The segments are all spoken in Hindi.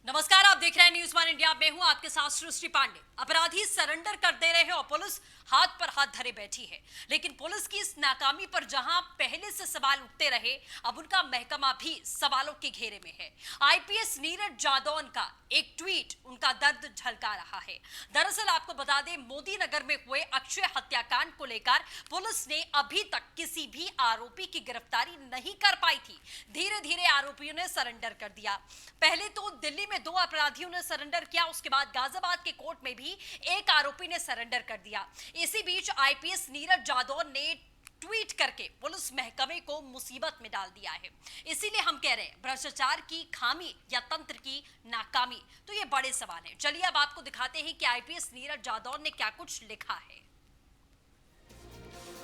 नमस्कार, आप देख रहे हैं न्यूज़ वन इंडिया। मैं हूं आपके साथ सृष्टि पांडे। अपराधी सरेंडर कर दे रहे हैं और पुलिस हाथ पर हाथ धरे बैठी है। लेकिन पुलिस की इस नाकामी पर जहां पहले से सवाल उठते रहे, अब उनका महकमा भी सवालों के घेरे में है। आईपीएस नीरज जादौन का एक ट्वीट उनका दर्द झलका रहा है। दरअसल आपको बता दें, मोदी नगर में हुए अक्षय हत्याकांड को लेकर पुलिस ने अभी तक किसी भी आरोपी की गिरफ्तारी नहीं कर पाई थी। धीरे धीरे आरोपियों ने सरेंडर कर दिया। पहले तो दिल्ली में 2 अपराधियों ने सरेंडर किया, उसके बाद गाजियाबाद के कोर्ट में भी एक आरोपी ने सरेंडर कर दिया। इसी बीच आईपीएस नीरज जादौन ने ट्वीट करके पुलिस महकमे को मुसीबत में डाल दिया है। इसीलिए हम कह रहे हैं, भ्रष्टाचार की खामी या तंत्र की नाकामी, तो ये बड़े सवाल है। चलिए अब आपको दिखाते हैं कि आईपीएस नीरज जादौन ने क्या कुछ लिखा है।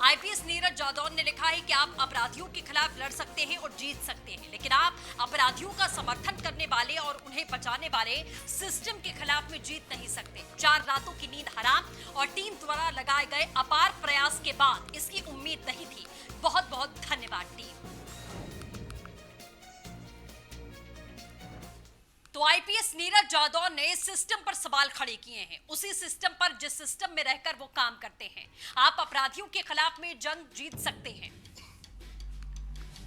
आईपीएस नीरज जादौन ने लिखा है कि आप अपराधियों के खिलाफ लड़ सकते हैं और जीत सकते हैं, लेकिन आप अपराधियों का समर्थन करने वाले और उन्हें बचाने वाले सिस्टम के खिलाफ में जीत नहीं सकते। 4 रातों की नींद हराम और टीम द्वारा लगाए गए अपार प्रयास के बाद इसकी उम्मीद नहीं थी। बहुत बहुत धन्यवाद टीम। तो आईपीएस नीरज जादौन ने सिस्टम पर सवाल खड़े किए हैं, उसी सिस्टम पर जिस सिस्टम में रहकर वो काम करते हैं। आप अपराधियों के खिलाफ में जंग जीत सकते हैं।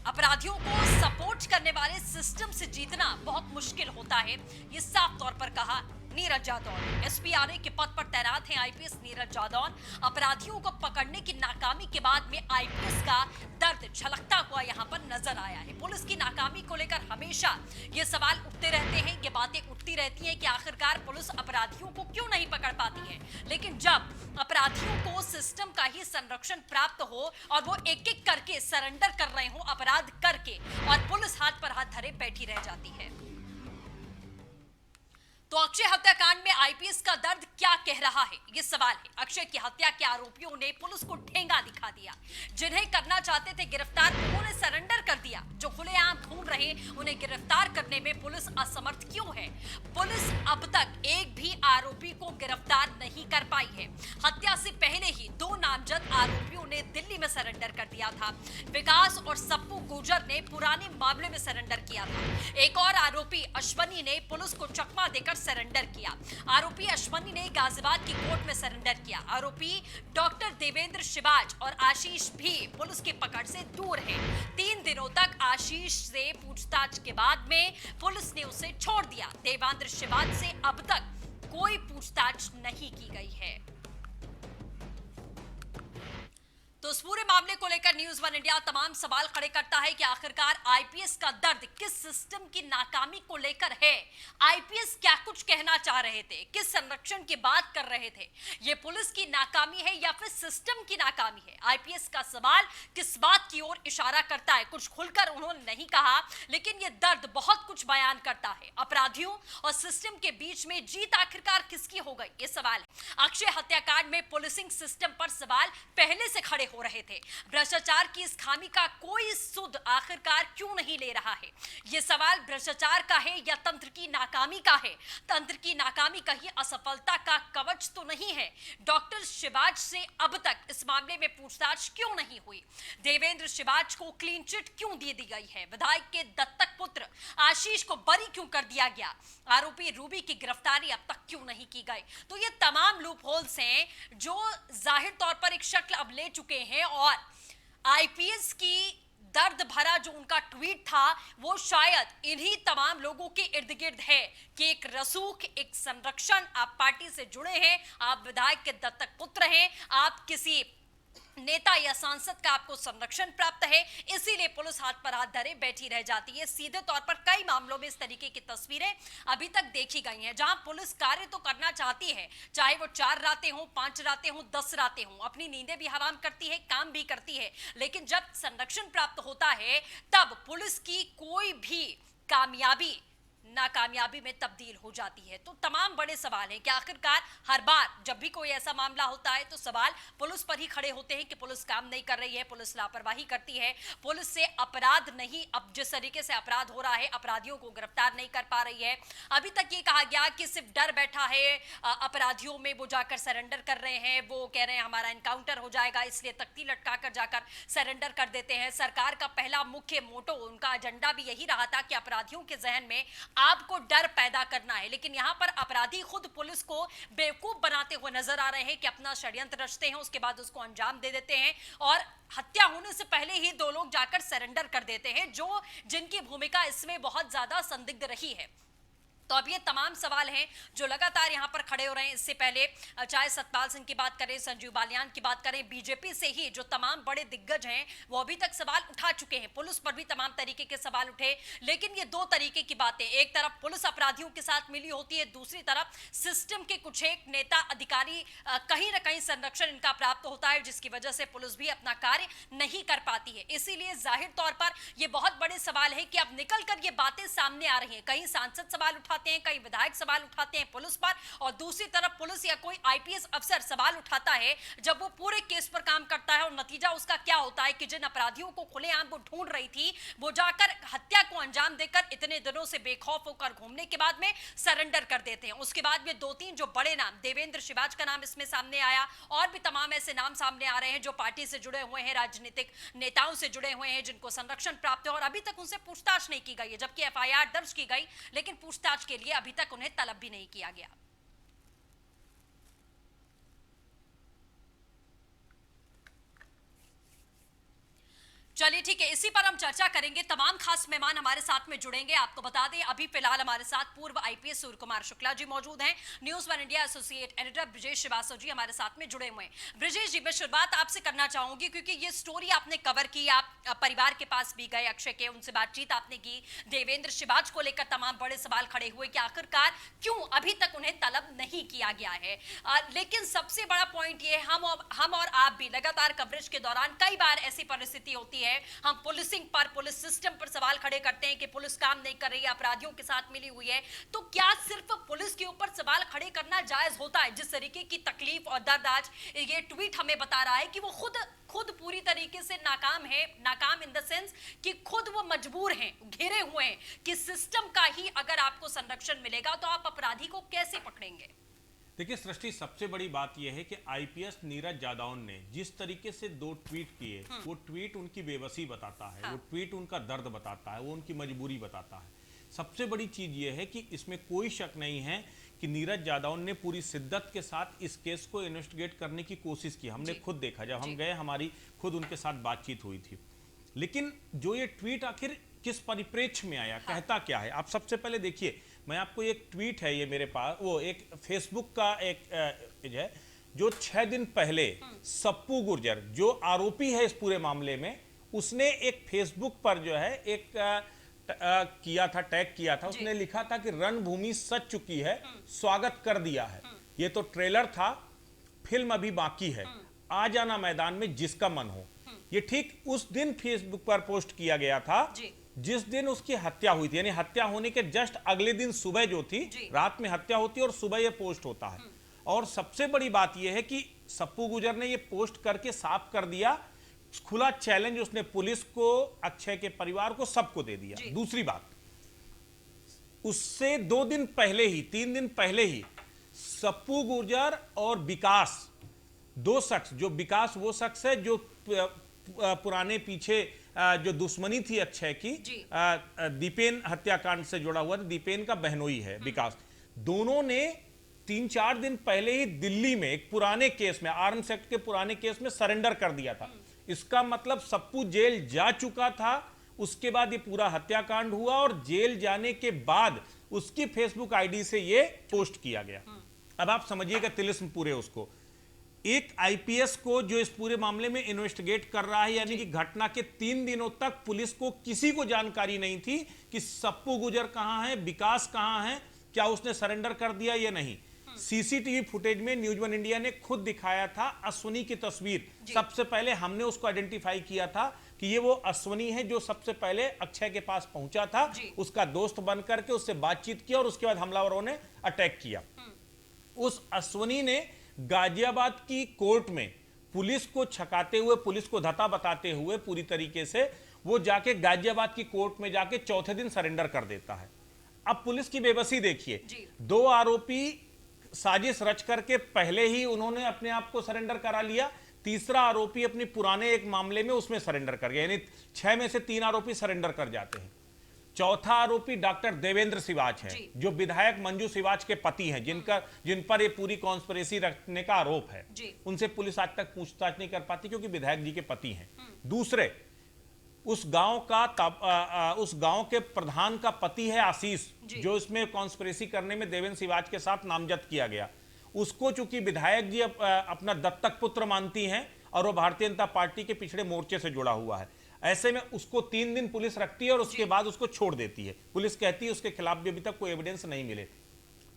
अपराधियों को सपोर्ट करने वाले सिस्टम से जीतना बहुत मुश्किल होता है, ये साफ तौर पर कहा नीरज जादौन। एसपी आरए के पद पर तैनात हैं आईपीएस नीरज जादौन। अपराधियों को पकड़ने की नाकामी के बाद में आईपीएस का दर्द झलकता हुआ यहां पर नजर आया है। पुलिस की नाकामी को लेकर हमेशा ये सवाल उठते रहते हैं, ये बातें उठती रहती हैं कि आखिरकार पुलिस अपराधियों को क्यों नहीं पकड़ पाती है। लेकिन जब अपराधियों को सिस्टम का ही संरक्षण प्राप्त हो और वो एक एक करके सरेंडर कर रहे हो अपराध करके, और पुलिस हाथ पर हाथ धरे बैठी रह जाती है। तो अक्षय हत्याकांड में आईपीएस का दर्द क्या कह रहा है, ये सवाल है। अक्षय की हत्या के आरोपियों ने पुलिस को ठेंगा दिखा दिया। जिन्हें करना चाहते थे गिरफ्तार, उन्होंने सरेंडर कर दिया। जो खुलेआम घूम रहे, उन्हें गिरफ्तार करने में पुलिस असमर्थ क्यों है? पुलिस अब तक एक भी आरोपी को गिरफ्तार नहीं कर पाई है। हत्या से पहले ही 2 नामजद आरोपियों ने दिल्ली में सरेंडर कर दिया था। विकास और सप्पू गुर्जर ने पुराने मामले में सरेंडर किया था। एक और आरोपी अश्वनी ने पुलिस को चकमा देकर सरेंडर किया। आरोपी अश्वनी ने गाजियाबाद की कोर्ट में सरेंडर किया। आरोपी डॉक्टर देवेंद्र शिवाज और आशीष भी पुलिस की पकड़ से दूर हैं। 3 दिनों तक आशीष से पूछताछ के बाद में पुलिस ने उसे छोड़ दिया। देवेंद्र शिवाज से अब तक कोई पूछताछ नहीं की गई है। तो इस पूरे मामले को लेकर न्यूज़ वन इंडिया तमाम सवाल खड़े करता है कि आखिरकार आईपीएस का दर्द किस सिस्टम की नाकामी को लेकर है। आईपीएस क्या कुछ कहना चाह रहे थे, किस संरक्षण की बात कर रहे थे? ये पुलिस की नाकामी है या फिर सिस्टम की नाकामी है? आईपीएस का सवाल किस बात की ओर इशारा करता है? कुछ खुलकर उन्होंने नहीं कहा, लेकिन ये दर्द बहुत कुछ बयान करता है। अपराधियों और सिस्टम के बीच में जीत आखिरकार किसकी हो गई, ये सवाल है। अक्षय हत्याकांड में पुलिसिंग सिस्टम पर सवाल पहले से खड़े हो रहे थे। भ्रष्टाचार की इस खामी का कोई सुध आखिरकार क्यों नहीं ले रहा है? यह सवाल भ्रष्टाचार का है या तंत्र की नाकामी का है? तंत्र की नाकामी कहीं असफलता का कवच तो नहीं है? डॉक्टर शिवाज से अब तक इस मामले में पूछताछ क्यों नहीं हुई? देवेंद्र शिवाज को क्लीन चिट क्यों दे दी गई है? विधायक के दत्तक पुत्र आशीष को बरी क्यों कर दिया गया? आरोपी रूबी की गिरफ्तारी अब तक क्यों नहीं की गई? तो ये तमाम लूप होल्स हैं जो जाहिर तौर पर एक शक्ल अब ले चुके हैं, और आईपीएस की दर्द भरा जो उनका ट्वीट था, वो शायद इन्हीं तमाम लोगों के इर्द गिर्द है कि एक रसूख, एक संरक्षण, आप पार्टी से जुड़े हैं, आप विधायक के दत्तक पुत्र हैं, आप किसी नेता या सांसद का आपको संरक्षण प्राप्त है, इसीलिए पुलिस हाथ पर हाथ धरे बैठी रह जाती है। सीधे तौर पर कई मामलों में इस तरीके की तस्वीरें अभी तक देखी गई हैं, जहां पुलिस कार्य तो करना चाहती है, चाहे वो 4 रातें हों, 5 रातें हों, 10 रातें हों, अपनी नींदें भी हराम करती है, काम भी करती है, लेकिन जब संरक्षण प्राप्त होता है तब पुलिस की कोई भी कामयाबी नाकामयाबी में तब्दील हो जाती है। तो तमाम बड़े सवाल हैं कि आखिरकार हर बार जब भी कोई ऐसा मामला होता है तो सवाल पुलिस पर ही खड़े होते हैं कि पुलिस काम नहीं कर रही है, पुलिस लापरवाही करती है, पुलिस से अपराध नहीं, अब जिस तरीके से अपराध हो रहा है अपराधियों को गिरफ्तार नहीं कर पा रही है। अभी तक ये कहा गया कि सिर्फ डर बैठा है अपराधियों में, वो जाकर सरेंडर कर रहे हैं, वो कह रहे हैं हमारा एनकाउंटर हो जाएगा, इसलिए तख्ती लटकाकर जाकर सरेंडर कर देते हैं। सरकार का पहला मुख्य मोटो, उनका एजेंडा भी यही रहा था कि अपराधियों के जहन में आपको डर पैदा करना है। लेकिन यहां पर अपराधी खुद पुलिस को बेवकूफ बनाते हुए नजर आ रहे हैं कि अपना षड्यंत्र रचते हैं, उसके बाद उसको अंजाम दे देते हैं और हत्या होने से पहले ही दो लोग जाकर सरेंडर कर देते हैं, जो जिनकी भूमिका इसमें बहुत ज्यादा संदिग्ध रही है। तो अब ये तमाम सवाल हैं जो लगातार यहां पर खड़े हो रहे हैं। इससे पहले चाहे सतपाल सिंह की बात करें, संजीव बालियान की बात करें, बीजेपी से ही जो तमाम बड़े दिग्गज हैं वो अभी तक सवाल उठा चुके हैं। पुलिस पर भी तमाम तरीके के सवाल उठे, लेकिन ये दो तरीके की बातें, एक तरफ पुलिस अपराधियों के साथ मिली होती है, दूसरी तरफ सिस्टम के कुछ एक नेता अधिकारी कहीं ना कहीं संरक्षण इनका प्राप्त होता है, जिसकी वजह से पुलिस भी अपना कार्य नहीं कर पाती है। इसीलिए जाहिर तौर पर यह बहुत बड़े सवाल है कि अब निकलकर ये बातें सामने आ रही हैं। कहीं सांसद सवाल उठाते हैं, कई विधायक सवाल उठाते हैं पुलिस पर, और दूसरी तरफ पुलिस या कोई आईपीएस अफसर सवाल उठाता है जब वो पूरे केस पर काम करता है, और नतीजा उसका क्या होता है कि जिन अपराधियों को खुलेआम वो ढूंढ रही थी वो जाकर हत्या को अंजाम देकर इतने दिनों से बेखौफ होकर घूमने के बाद में सरेंडर कर देते हैं। उसके बाद में दो तीन जो बड़े नाम, देवेंद्र शिवाज का नाम इसमें सामने आया, और भी तमाम ऐसे नाम सामने आ रहे हैं जो पार्टी से जुड़े हुए हैं, राजनीतिक नेताओं से जुड़े हुए हैं, जिनको संरक्षण प्राप्त है और अभी तक उनसे पूछताछ नहीं की गई है, जबकि एफआईआर दर्ज की गई लेकिन पूछताछ के लिए अभी तक उन्हें तलब भी नहीं किया गया। चलिए ठीक है, इसी पर हम चर्चा करेंगे। तमाम खास मेहमान हमारे साथ में जुड़ेंगे। आपको बता दें अभी फिलहाल हमारे साथ पूर्व आईपीएस सूर्य कुमार शुक्ला जी मौजूद हैं, news one India associate editor Brijesh Shrivastava ji हमारे साथ में जुड़े हुए हैं। ब्रिजेश जी, मैं शुरुआत आपसे करना चाहूंगी क्योंकि ये स्टोरी आपने कवर की, आप परिवार के पास भी गए, अक्षय के, उनसे बातचीत आपने की, देवेंद्र शिवाज को लेकर तमाम बड़े सवाल खड़े हुए कि आखिरकार क्यों अभी तक उन्हें तलब नहीं किया गया है। लेकिन सबसे बड़ा पॉइंट ये, हम और आप भी लगातार कवरेज के दौरान कई बार ऐसी परिस्थिति होती है, हम पुलिसिंग पर, पुलिस सिस्टम पर सवाल खड़े करते हैं कि पुलिस काम नहीं कर रही है, अपराधियों के साथ मिली हुई है। तो क्या सिर्फ पुलिस के ऊपर सवाल खड़े करना जायज होता है? जिस तरीके की तकलीफ और दर्द आज ये ट्वीट हमें बता रहा है कि वो खुद पूरी तरीके से नाकाम है, नाकाम इन द सेंस कि खुद वो मजबूर हैं, घिरे हुए हैं कि सिस्टम का ही अगर आपको संरक्षण मिलेगा तो आप अपराधी को कैसे पकड़ेंगे? देखिए सृष्टि, सबसे बड़ी बात यह है कि आईपीएस नीरज जादौन ने जिस तरीके से दो ट्वीट किए, वो ट्वीट उनकी बेबसी बताता है, वो ट्वीट उनका दर्द बताता है, वो उनकी मजबूरी बताता है। सबसे बड़ी चीज यह है कि इसमें कोई शक नहीं है कि नीरज जादौन ने पूरी शिद्दत के साथ इस केस को इन्वेस्टिगेट करने की कोशिश की। हमने खुद देखा, जब हम गए हमारी खुद उनके साथ बातचीत हुई थी। लेकिन जो ये ट्वीट आखिर किस परिप्रेक्ष्य में आया, कहता क्या है, आप सबसे पहले देखिए। मैं आपको एक ट्वीट है ये मेरे पास, वो एक फेसबुक का एक है जो 6 दिन पहले सप्पू गुर्जर जो आरोपी है इस पूरे मामले में, उसने एक फेसबुक पर जो है एक किया था, टैग किया था। उसने लिखा था कि रणभूमि सज चुकी है, स्वागत कर दिया है। ये तो ट्रेलर था, फिल्म अभी बाकी है, आ जाना मैदान में जिसका मन हो। ये ठीक उस दिन फेसबुक पर पोस्ट किया गया था जिस दिन उसकी हत्या हुई थी, यानी हत्या होने के जस्ट अगले दिन सुबह जो थी, रात में हत्या होती है और सुबह ये पोस्ट होता है। और सबसे बड़ी बात यह है कि सप्पू गुर्जर ने ये पोस्ट करके साफ कर दिया, खुला चैलेंज उसने पुलिस को, अक्षय के परिवार को, सबको दे दिया। दूसरी बात, उससे 2 दिन पहले ही, 3 दिन पहले ही सप्पू गुर्जर और विकास, 2 शख्स, जो विकास वो शख्स है जो पुराने पीछे जो दुश्मनी थी अक्षय की, दीपेन हत्याकांड से जुड़ा हुआ था, दीपेन का बहनोई है विकास, दोनों ने 3-4 दिन पहले ही दिल्ली में एक पुराने केस में, आर्म्स एक्ट के पुराने केस में सरेंडर कर दिया था। इसका मतलब सप्पू जेल जा चुका था, उसके बाद ये पूरा हत्याकांड हुआ और जेल जाने के बाद उसकी फेसबुक आईडी से ये पोस्ट किया गया। अब आप समझिएगा तिलिस्म पूरे उसको, एक आईपीएस को जो इस पूरे मामले में इन्वेस्टिगेट कर रहा है, यानी कि घटना के 3 दिनों तक पुलिस को किसी को जानकारी नहीं थी कि सप्पू गुर्जर कहां है, विकास कहां है, क्या उसने सरेंडर कर दिया या नहीं। सीसीटीवी फुटेज में न्यूज़ वन इंडिया ने खुद दिखाया था अश्वनी की तस्वीर। सबसे पहले हमने उसको आइडेंटिफाई किया था कि ये वो अश्वनी है जो सबसे पहले अक्षय के पास पहुंचा था, उसका दोस्त बन करके उससे बातचीत किया और उसके बाद हमलावरों ने अटैक किया। उस अश्वनी ने गाजियाबाद की कोर्ट में पुलिस को छकाते हुए, पुलिस को धता बताते हुए पूरी तरीके से वो जाके गाजियाबाद की कोर्ट में जाके चौथे दिन सरेंडर कर देता है। अब पुलिस की बेबसी देखिए, 2 आरोपी साजिश रच करके पहले ही उन्होंने अपने आप को सरेंडर करा लिया, तीसरा आरोपी अपने पुराने एक मामले में उसमें सरेंडर कर गया, यानी 6 में से 3 आरोपी सरेंडर कर जाते हैं। चौथा आरोपी डॉक्टर देवेंद्र सिवाच है, जो विधायक मंजू सिवाच के पति हैं, जिन पर ये पूरी कॉन्स्पिरेसी रखने का आरोप है। उनसे पुलिस आज तक पूछताछ नहीं कर पाती क्योंकि विधायक जी के पति हैं। दूसरे, उस गांव के प्रधान का पति है आशीष, जो इसमें कॉन्स्पिरेसी करने में देवेंद्र सिवाच के साथ नामजद किया गया। उसको चूंकि विधायक जी अपना दत्तक पुत्र मानती हैं और वो भारतीय जनता पार्टी के पिछड़े मोर्चे से जुड़ा हुआ है, ऐसे में उसको 3 दिन पुलिस रखती है और उसके बाद उसको छोड़ देती है। पुलिस कहती है उसके खिलाफ भी अभी तक कोई एविडेंस नहीं मिले।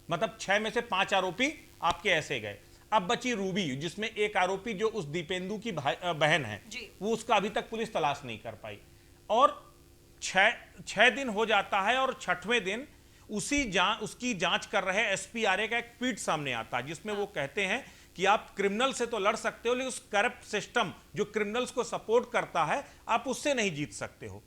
मतलब 6 में से 5 आरोपी आपके ऐसे गए। अब बची रूबी, जिसमें एक आरोपी जो उस दीपेंदु की बहन है, वो उसका अभी तक पुलिस तलाश नहीं कर पाई। और 6 दिन हो जाता है और 6वें दिन उसकी जांच कर रहे एसपीआरए का एक ट्वीट सामने आता है, जिसमें वो कहते हैं कि आप क्रिमिनल से तो लड़ सकते हो, लेकिन उस करप्ट सिस्टम जो क्रिमिनल्स को सपोर्ट करता है, आप उससे नहीं जीत सकते हो।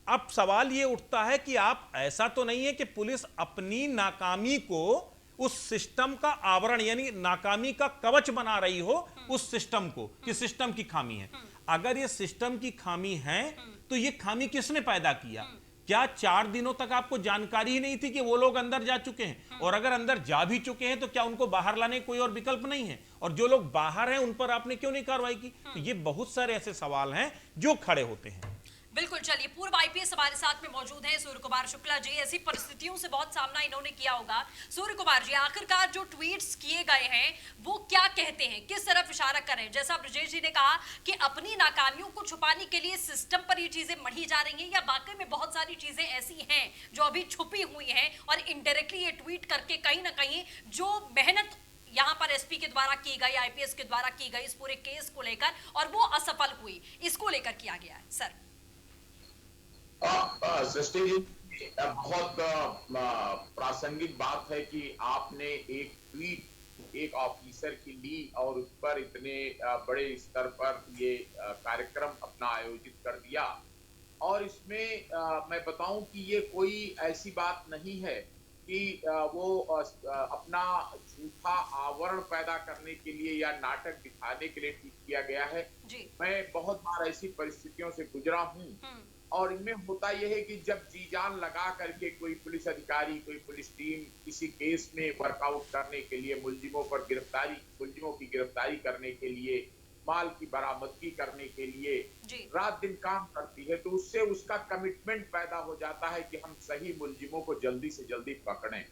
अब सवाल ये उठता है कि आप, ऐसा तो नहीं है कि पुलिस अपनी नाकामी को उस सिस्टम का आवरण यानी नाकामी का कवच बना रही हो उस सिस्टम को, कि सिस्टम की खामी है। अगर ये सिस्टम की खामी है तो ये खामी किसने पैदा किया? क्या 4 दिनों तक आपको जानकारी ही नहीं थी कि वो लोग अंदर जा चुके हैं? और अगर अंदर जा भी चुके हैं तो क्या उनको बाहर लाने कोई और विकल्प नहीं है? और जो लोग बाहर हैं उन पर आपने क्यों नहीं कार्रवाई की? तो ये बहुत सारे ऐसे सवाल हैं जो खड़े होते हैं। बिल्कुल, चलिए, पूर्व आईपीएस हमारे साथ में मौजूद हैं सूर्य कुमार शुक्ला जी। ऐसी परिस्थितियों से बहुत सामना इन्होंने किया होगा। सूर्य कुमार जी, आखिरकार जो ट्वीट्स किए गए हैं वो क्या कहते हैं, किस तरफ इशारा कर रहे हैं? जैसा ब्रजेश जी ने कहा कि अपनी नाकामियों को छुपाने के लिए सिस्टम पर ये चीजें मढ़ी जा रही हैं, या वाकई में बहुत सारी चीजें ऐसी हैं जो अभी छुपी हुई हैं और इनडायरेक्टली ये ट्वीट करके कहीं ना कहीं जो मेहनत यहाँ पर एसपी के द्वारा की गई, आईपीएस के द्वारा की गई इस पूरे केस को लेकर, और वो असफल हुई, इसको लेकर किया गया है? सर, सृष्टि जी, बहुत प्रासंगिक बात है कि आपने एक ट्वीट एक ऑफिसर की ली और उस पर इतने बड़े स्तर पर ये कार्यक्रम अपना आयोजित कर दिया। और इसमें मैं बताऊं कि ये कोई ऐसी बात नहीं है कि वो अपना झूठा आवरण पैदा करने के लिए या नाटक दिखाने के लिए ट्वीट किया गया है। मैं बहुत बार ऐसी परिस्थितियों से गुजरा हूं और इनमें होता यह है कि जब जी जान लगा करके कोई पुलिस अधिकारी, कोई पुलिस टीम किसी केस में वर्कआउट करने के लिए, मुलजिमों की गिरफ्तारी करने के लिए, माल की बरामदगी करने के लिए रात दिन काम करती है, तो उससे उसका कमिटमेंट पैदा हो जाता है कि हम सही मुलजिमों को जल्दी से जल्दी पकड़ें।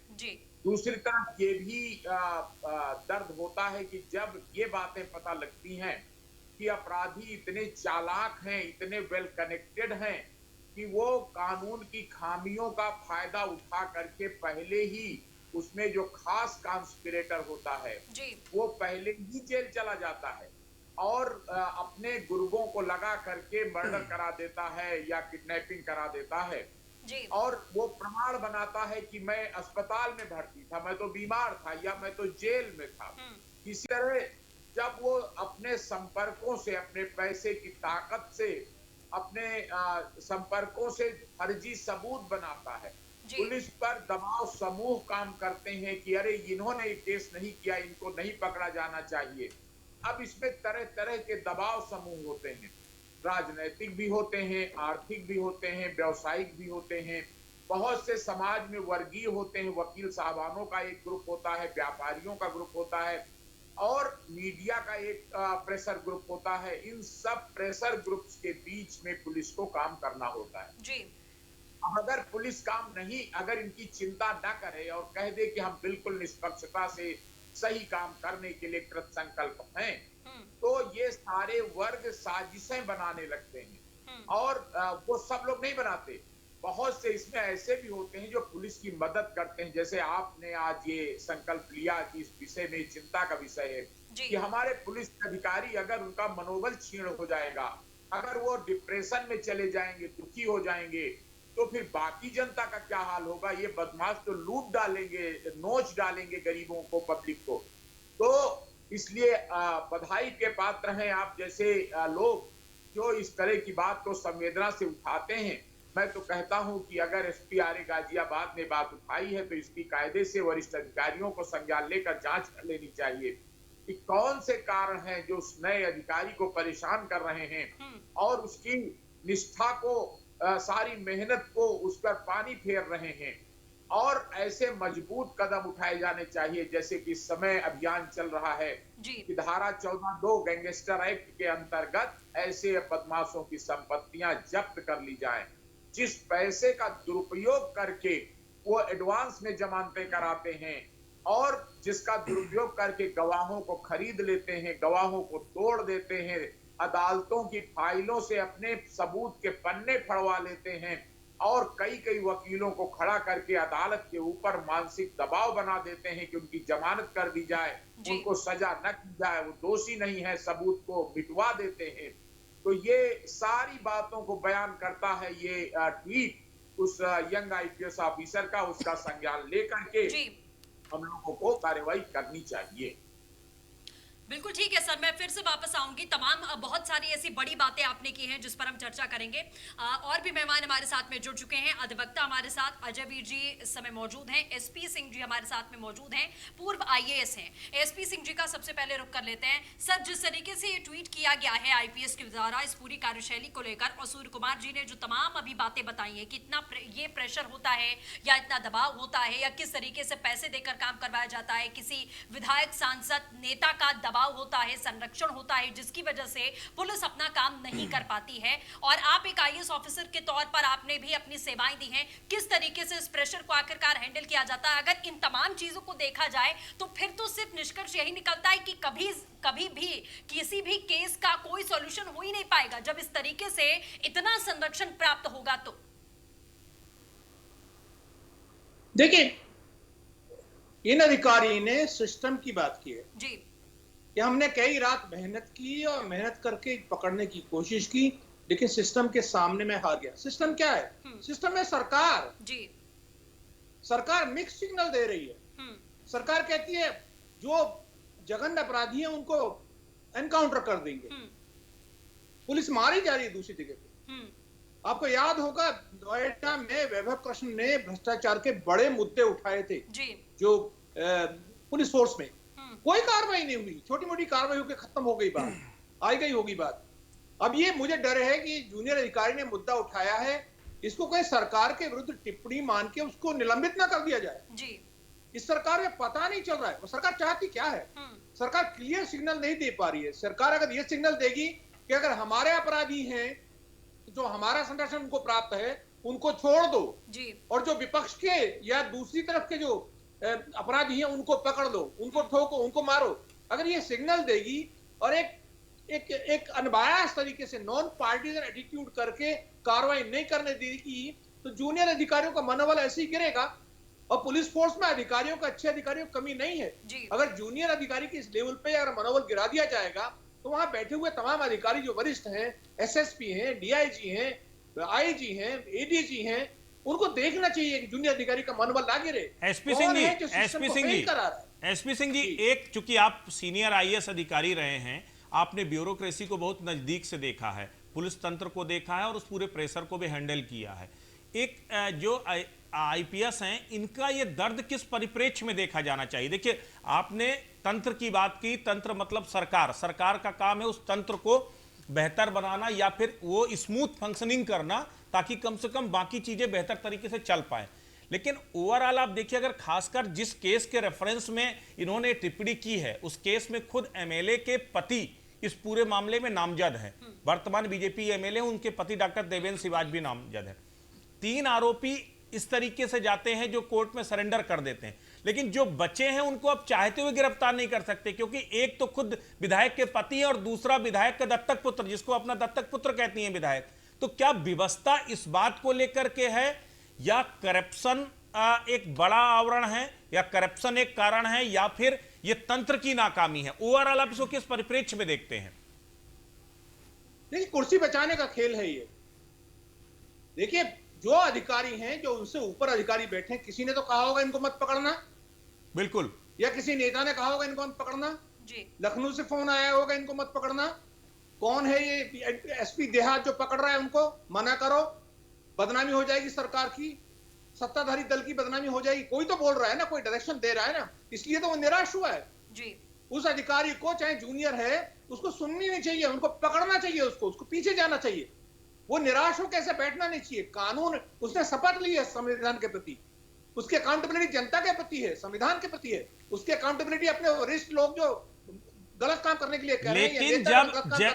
दूसरी तरफ ये भी दर्द होता है कि जब ये बातें पता लगती हैं कि अपराधी इतने चालाक हैं, इतने वेल कनेक्टेड हैं कि वो कानून की खामियों का फायदा उठा करके पहले ही उसमें जो खास कॉन्स्पिरेटर होता है वो पहले ही जेल चला जाता है और अपने गुर्गों को लगा करके मर्डर करा देता है या किडनैपिंग करा देता है और वो प्रमाण बनाता है कि मैं अस्पताल में भर्ती था, मैं तो बीमार था या मैं तो जेल में था। इसी तरह जब वो अपने संपर्कों से, अपने पैसे की ताकत से, अपने संपर्कों से फर्जी सबूत बनाता है, पुलिस पर दबाव समूह काम करते हैं कि अरे इन्होंने ये केस नहीं किया, इनको नहीं पकड़ा जाना चाहिए। अब इसमें तरह तरह के दबाव समूह होते हैं, राजनैतिक भी होते हैं, आर्थिक भी होते हैं, व्यवसायिक भी होते हैं, बहुत से समाज में वर्गीय होते हैं, वकील साहबानों का एक ग्रुप होता है, व्यापारियों का ग्रुप होता है और मीडिया का एक प्रेशर ग्रुप होता है। इन सब प्रेशर ग्रुप्स के बीच में पुलिस को काम करना होता है। अब अगर पुलिस काम नहीं, अगर इनकी चिंता न करे और कह दे कि हम बिल्कुल निष्पक्षता से सही काम करने के लिए कृत संकल्प हैं, तो ये सारे वर्ग साजिशें बनाने लगते हैं और वो सब लोग नहीं बनाते। बहुत से इसमें ऐसे भी होते हैं जो पुलिस की मदद करते हैं, जैसे आपने आज ये संकल्प लिया कि इस विषय में चिंता का विषय है कि हमारे पुलिस अधिकारी अगर उनका मनोबल क्षीण हो जाएगा, अगर वो डिप्रेशन में चले जाएंगे, दुखी हो जाएंगे, तो फिर बाकी जनता का क्या हाल होगा? ये बदमाश तो लूट डालेंगे, नोच डालेंगे गरीबों को, पब्लिक को। तो इसलिए बधाई के पात्र हैं आप जैसे लोग जो इस तरह की बात को संवेदना से उठाते हैं। मैं तो कहता हूं कि अगर एसपीआरए गाजियाबाद ने बात उठाई है तो इसकी कायदे से वरिष्ठ अधिकारियों को संज्ञान लेकर जांच कर लेनी चाहिए कि कौन से कारण हैं जो उस नए अधिकारी को परेशान कर रहे हैं और उसकी निष्ठा को सारी मेहनत को उस पर पानी फेर रहे हैं। और ऐसे मजबूत कदम उठाए जाने चाहिए, जैसे कि इस समय अभियान चल रहा है जी कि धारा 14(2) गैंगस्टर एक्ट के अंतर्गत ऐसे बदमाशों की संपत्तियां जब्त कर ली जाएं। जिस पैसे का दुरुपयोग करके वो एडवांस में जमानतें कराते हैं और जिसका दुरुपयोग करके गवाहों को खरीद लेते हैं, गवाहों को तोड़ देते हैं, अदालतों की फाइलों से अपने सबूत के पन्ने फड़वा लेते हैं और कई कई वकीलों को खड़ा करके अदालत के ऊपर मानसिक दबाव बना देते हैं कि उनकी जमानत कर दी जाए, उनको सजा न की जाए, वो दोषी नहीं है, सबूत को मिटवा देते हैं। तो ये सारी बातों को बयान करता है ये ट्वीट उस यंग आईपीएस ऑफिसर का। उसका संज्ञान लेकर के हम लोगों को कार्रवाई करनी चाहिए। बिल्कुल ठीक है सर, मैं फिर से वापस आऊंगी। तमाम बहुत सारी ऐसी बड़ी बातें आपने की हैं जिस पर हम चर्चा करेंगे। और भी मेहमान हमारे साथ में जुड़ चुके हैं। अधिवक्ता हमारे साथ अजय वीर जी इस समय मौजूद हैं, एसपी सिंह जी हमारे साथ में मौजूद हैं, पूर्व आईएएस हैं। एसपी सिंह जी का सबसे पहले रुख कर लेते हैं। सर, जिस तरीके से ये ट्वीट किया गया है आईपीएस के द्वारा इस पूरी कार्यशैली को लेकर, और सूर्य कुमार जी ने जो तमाम अभी बातें बताई हैं कि इतना ये प्रेशर होता है या इतना दबाव होता है या किस तरीके से पैसे देकर काम करवाया जाता है, किसी विधायक, सांसद, नेता का दबाव होता है, संरक्षण होता है, जिसकी वजह से पुलिस अपना काम नहीं कर पाती है। और आप एक आईएएस ऑफिसर के तौर पर आपने भी अपनी सेवाएं दी हैं, किस तरीके से इस प्रेशर को आखिरकार हैंडल किया जाता है? अगर इन तमाम चीजों को देखा जाए तो फिर तो सिर्फ निष्कर्ष यही निकलता है कि कभी भी किसी भी केस का कोई सॉल्यूशन हो ही नहीं पाएगा जब इस तरीके से इतना संरक्षण प्राप्त होगा। तो देखिए, इन अधिकारी ने सिस्टम की बात की है जी कि हमने कई रात मेहनत की और मेहनत करके पकड़ने की कोशिश की, लेकिन सिस्टम के सामने में हार गया। सिस्टम क्या है? सिस्टम है सरकार। जी सरकार मिक्स सिग्नल दे रही है। सरकार कहती है जो जघन्य अपराधी हैं उनको एनकाउंटर कर देंगे, पुलिस मारी जा रही है दूसरी जगह पे। आपको याद होगा नोएडा में वैभव कृष्ण ने भ्रष्टाचार के बड़े मुद्दे उठाए थे जी जो पुलिस फोर्स में कोई कार्रवाई नहीं हुई, छोटी मोटी कार्रवाई होकर खत्म हो गई बात, आई गई होगी बात। अब ये मुझे डर है कि जूनियर अधिकारी ने मुद्दा उठाया है, इसको कोई सरकार के विरुद्ध टिप्पणी मान के उसको निलंबित ना कर दिया जाए। जी इस सरकार में पता नहीं चल रहा है वो सरकार चाहती क्या है। सरकार क्लियर सिग्नल नहीं दे पा रही है। सरकार अगर ये सिग्नल देगी कि अगर हमारे अपराधी हैं, जो हमारा संरक्षण उनको प्राप्त है, उनको छोड़ दो जी और जो विपक्ष के या दूसरी तरफ के जो अपराधी हैं उनको पकड़ लो, उनको ठोको, उनको मारो, अगर ये सिग्नल देगी और एक अनबायस तरीके से नॉन पार्टीजन एटीट्यूड करके कार्रवाई नहीं करने देगी तो जूनियर अधिकारियों का मनोबल ऐसे ही गिरेगा। और पुलिस फोर्स में अधिकारियों का, अच्छे अधिकारियों की कमी नहीं है। अगर जूनियर अधिकारी के इस लेवल पे अगर मनोबल गिरा दिया जाएगा तो वहां बैठे हुए तमाम अधिकारी जो वरिष्ठ हैं, एसएसपी हैं, डीआईजी हैं, आईजी हैं, एडीजी हैं, उनको देखना चाहिए कि जूनियर अधिकारी का मनोबल ना गिरे। एसपी सिंह जी, एक चूंकि आप सीनियर आईएएस अधिकारी रहे हैं, आपने ब्यूरोक्रेसी को बहुत नजदीक से देखा है, पुलिस तंत्र को देखा है और उस पूरे प्रेशर को भी हैंडल किया है। एक जो आईपीएस हैं, इनका ये दर्द किस परिप्रेक्ष्य में देखा जाना चाहिए? देखिए, आपने तंत्र की बात की, तंत्र मतलब सरकार का काम है उस तंत्र को बेहतर बनाना या फिर वो स्मूथ फंक्शनिंग करना ताकि कम से कम बाकी चीजें बेहतर तरीके से चल पाए। लेकिन ओवरऑल आप देखिए, अगर खासकर जिस केस के रेफरेंस में इन्होंने टिप्पणी की है, उस केस में खुद एमएलए के पति इस पूरे मामले में नामजद है, वर्तमान बीजेपी एमएलए, उनके पति डॉक्टर देवेंद्र शिवाज भी नामजद है। 3 आरोपी इस तरीके से जाते हैं जो कोर्ट में सरेंडर कर देते हैं, लेकिन जो बचे हैं उनको अब चाहते हुए गिरफ्तार नहीं कर सकते, क्योंकि एक तो खुद विधायक के पति है और दूसरा विधायक का दत्तक पुत्र, जिसको अपना दत्तक पुत्र कहती हैं विधायक। तो क्या व्यवस्था इस बात को लेकर के है या करप्शन एक बड़ा आवरण है या करप्शन एक कारण है या फिर ये तंत्र की नाकामी है? ओवरऑल आप इसको किस परिप्रेक्ष्य में देखते हैं? देखिए, कुर्सी बचाने का खेल है ये। देखिए, जो अधिकारी हैं, जो उनसे ऊपर अधिकारी बैठे हैं, किसी ने तो कहा होगा इनको मत पकड़ना, बिल्कुल, या किसी नेता ने कहा होगा इनको मत पकड़ना जी। लखनऊ से फोन आया होगा इनको मत पकड़ना। कौन है ये एसपी देहात जो पकड़ रहा है? उनको मना करो, बदनामी हो जाएगी सरकार की, सत्ताधारी दल की बदनामी हो जाएगी। कोई तो बोल रहा है ना, कोई डायरेक्शन दे रहा है ना, इसलिए तो वो निराश हुआ है जी। उस अधिकारी को, चाहे जूनियर है, उसको सुननी नहीं चाहिए, उनको पकड़ना चाहिए, उसको पीछे जाना चाहिए। वो निराश हो कैसे बैठना नहीं चाहिए। कानून, उसने शपथ ली है संविधान के प्रति, उसकी अकाउंटेबिलिटी जनता के प्रति है, संविधान के प्रति है, उसकी अकाउंटेबिलिटी अपने वरिष्ठ लोग जो गलत काम करने के लिए कह रहे हैं,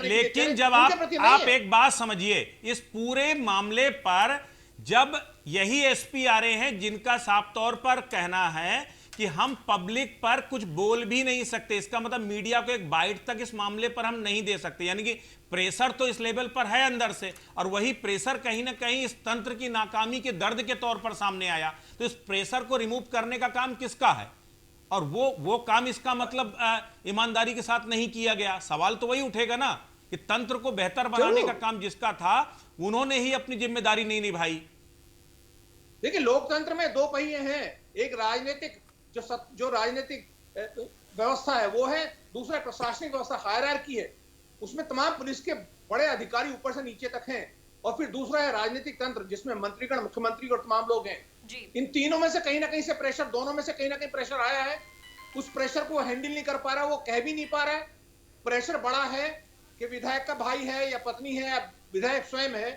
लेकिन जब आप एक बात समझिए, इस पूरे मामले पर जब यही एसपी आ रहे हैं जिनका साफ तौर पर कहना है कि हम पब्लिक पर कुछ बोल भी नहीं सकते, इसका मतलब मीडिया को एक बाइट तक इस मामले पर हम नहीं दे सकते, यानी कि प्रेशर तो इस लेवल पर है अंदर से, और वही प्रेशर कहीं ना कहीं इस तंत्र की नाकामी के दर्द के तौर पर सामने आया। तो इस प्रेशर को रिमूव करने का काम किसका है? और वो काम इसका मतलब ईमानदारी के साथ नहीं किया गया। सवाल तो वही उठेगा ना कि तंत्र को बेहतर बनाने का काम जिसका था, उन्होंने ही अपनी जिम्मेदारी नहीं निभाई। देखिए, लोकतंत्र में दो पहिए हैं, एक राजनीतिक जो राजनीतिक व्यवस्था है वो है, दूसरा प्रशासनिक व्यवस्था, हायरार्की है, उसमें तमाम पुलिस के बड़े अधिकारी ऊपर से नीचे तक हैं, और फिर दूसरा है राजनीतिक तंत्र जिसमें मंत्रीगण, मुख्यमंत्री और तमाम लोग हैं। इन तीनों में से कहीं ना कहीं से प्रेशर, दोनों में से कहीं ना कहीं प्रेशर आया है। उस प्रेशर को हैंडल नहीं कर पा रहा, वो कह भी नहीं पा रहा है। प्रेशर बड़ा है कि विधायक का भाई है या पत्नी है या विधायक स्वयं है।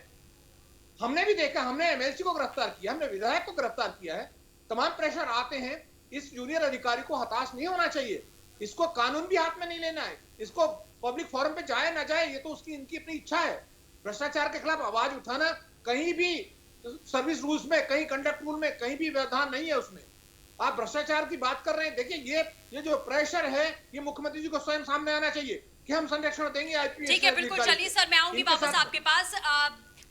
हमने भी देखा, हमने एमएलसी को गिरफ्तार किया, हमने विधायक को गिरफ्तार किया है। तमाम प्रेशर आते हैं। इस जूनियर अधिकारी को हताश नहीं होना चाहिए, इसको कानून भी हाथ में नहीं लेना है, इसको पब्लिक फोरम पे जाए ना जाए ये तो उसकी इनकी अपनी इच्छा है। भ्रष्टाचार के खिलाफ आवाज उठाना कहीं भी सर्विस रूल्स में, कहीं कंडक्ट रूल में कहीं भी व्यवधान नहीं है उसमें। आप भ्रष्टाचार की बात कर रहे हैं, देखिए ये जो प्रेशर है ये मुख्यमंत्री जी को स्वयं सामने आना चाहिए कि हम संरक्षण देंगे आईपीएस। ठीक है, बिल्कुल। चलिए सर, मैं आऊंगी वापस आपके पास।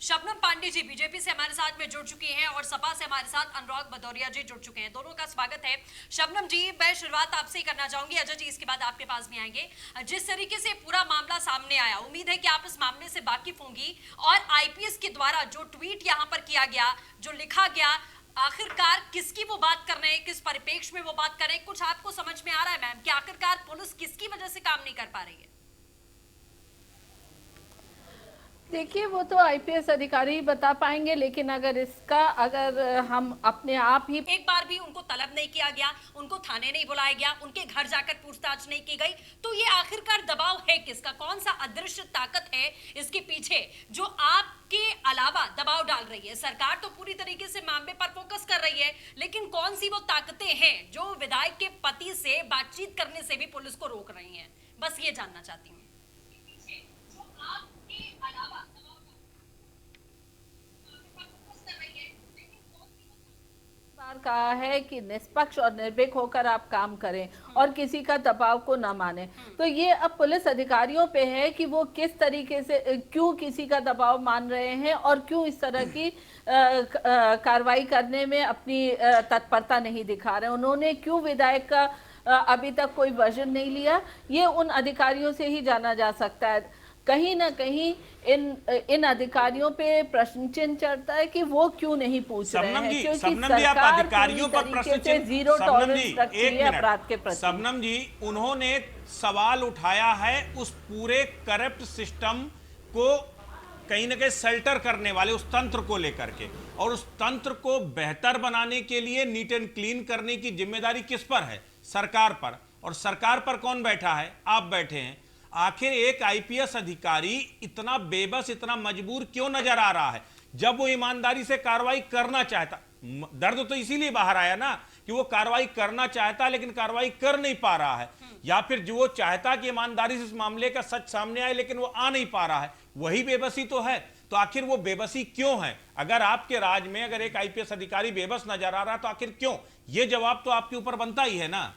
शबनम पांडे जी बीजेपी से हमारे साथ में जुड़ चुकी हैं और सपा से हमारे साथ अनुराग भदौरिया जी जुड़ चुके हैं। दोनों का स्वागत है। शबनम जी, मैं शुरुआत आपसे ही करना चाहूंगी, अजय जी इसके बाद आपके पास भी आएंगे। जिस तरीके से पूरा मामला सामने आया, उम्मीद है कि आप इस मामले से वाकिफ होंगी, और आईपीएस के द्वारा जो ट्वीट यहाँ पर किया गया, जो लिखा गया, आखिरकार किसकी वो बात कर रहे हैं, किस परिप्रेक्ष्य में वो बात कर रहे हैं, कुछ आपको समझ में आ रहा है मैम कि आखिरकार पुलिस किसकी वजह से काम नहीं कर पा रही है? देखिए, वो तो आईपीएस अधिकारी ही बता पाएंगे, लेकिन अगर हम अपने आप ही, एक बार भी उनको तलब नहीं किया गया, उनको थाने नहीं बुलाया गया, उनके घर जाकर पूछताछ नहीं की गई, तो ये आखिरकार दबाव है किसका? कौन सा अदृश्य ताकत है इसके पीछे जो आपके अलावा दबाव डाल रही है? सरकार तो पूरी तरीके से मामले पर फोकस कर रही है, लेकिन कौन सी वो ताकतें हैं जो विधायक के पति से बातचीत करने से भी पुलिस को रोक रही हैं? बस ये जानना चाहती हूँ। कहा है कि निष्पक्ष और निर्भीक होकर आप काम करें और किसी का दबाव को न माने। तो ये अब पुलिस अधिकारियों पे है कि वो किस तरीके से, क्यों किसी का दबाव मान रहे हैं और क्यों इस तरह की कार्रवाई करने में अपनी तत्परता नहीं दिखा रहे हैं। उन्होंने क्यों विधायक का अभी तक कोई वर्जन नहीं लिया, ये उन अधिकारियों से ही जाना जा सकता है। कहीं ना कहीं इन अधिकारियों पे प्रश्न चिन्ह चढ़ता है कि वो क्यों नहीं पूछ रहे हैं, क्योंकि सरकार अधिकारियों पर प्रश्न चिन्ह, जीरो टॉलरेंस रखती है अपराध के प्रति। शबनम जी, उन्होंने सवाल उठाया है उस पूरे करप्ट सिस्टम को कहीं ना कहीं शेल्टर करने वाले उस तंत्र को लेकर के, और उस तंत्र को बेहतर बनाने के लिए नीट एंड क्लीन करने की जिम्मेदारी किस पर है? सरकार पर। और सरकार पर कौन बैठा है? आप बैठे हैं। आखिर एक आईपीएस अधिकारी इतना बेबस, इतना मजबूर क्यों नजर आ रहा है जब वो ईमानदारी से कार्रवाई करना चाहता? दर्द तो इसीलिए बाहर आया ना कि वो कार्रवाई करना चाहता लेकिन कार्रवाई कर नहीं पा रहा है, या फिर जो वो चाहता कि ईमानदारी से इस मामले का सच सामने आए लेकिन वो आ नहीं पा रहा है, वही बेबसी तो है। तो आखिर वो बेबसी क्यों है? अगर आपके राज में अगर एक आईपीएस अधिकारी बेबस नजर आ रहा है तो आखिर क्यों? ये जवाब तो आपके ऊपर बनता ही है ना।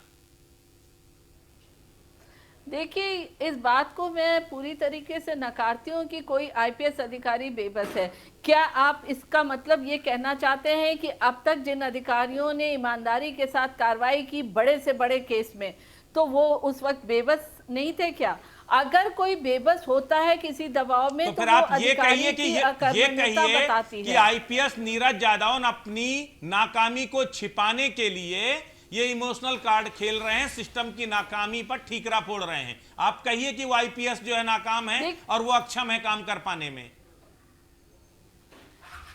देखिए, इस बात को मैं पूरी तरीके से नकारती हूँ कि कोई आईपीएस अधिकारी बेबस है। क्या आप इसका मतलब ये कहना चाहते हैं कि अब तक जिन अधिकारियों ने ईमानदारी के साथ कार्रवाई की बड़े से बड़े केस में, तो वो उस वक्त बेबस नहीं थे क्या? अगर कोई बेबस होता है किसी दबाव में, तो फिर आप ये कहिए कि आईपीएस नीरज यादव अपनी नाकामी को छिपाने के लिए ये इमोशनल कार्ड खेल रहे हैं, सिस्टम की नाकामी पर ठीकरा फोड़ रहे हैं। आप कहिए कि वो आईपीएस जो है नाकाम है और वो अक्षम है काम कर पाने में।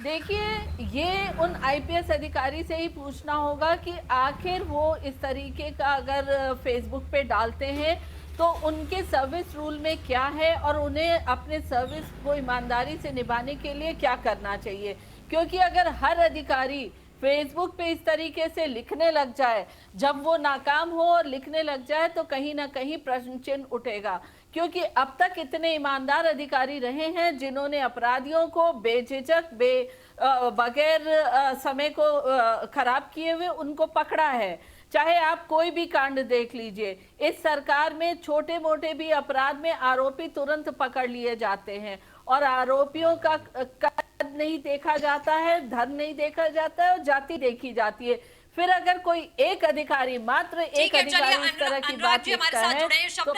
देखिए, ये उन आईपीएस अधिकारी से ही पूछना होगा कि आखिर वो इस तरीके का अगर फेसबुक पे डालते हैं तो उनके सर्विस रूल में क्या है और उन्हें अपने सर्विस को ईमानदारी से निभाने के लिए क्या करना चाहिए। क्योंकि अगर हर अधिकारी फेसबुक पे इस तरीके से लिखने लग जाए, जब वो नाकाम हो और लिखने लग जाए, तो कहीं ना कहीं प्रश्न चिन्ह उठेगा। क्योंकि अब तक इतने ईमानदार अधिकारी रहे हैं जिन्होंने अपराधियों को बेझिझक बगैर समय को खराब किए हुए उनको पकड़ा है। चाहे आप कोई भी कांड देख लीजिए, इस सरकार में छोटे मोटे भी अपराध में आरोपी तुरंत पकड़ लिए जाते हैं और आरोपियों का कद नहीं देखा जाता है, धर्म नहीं देखा जाता है और जाति देखी जाती है। फिर अगर कोई एक अधिकारी, मात्र एक अधिकारी इस तरह की बात हमारे साथ जुड़े हैं। तो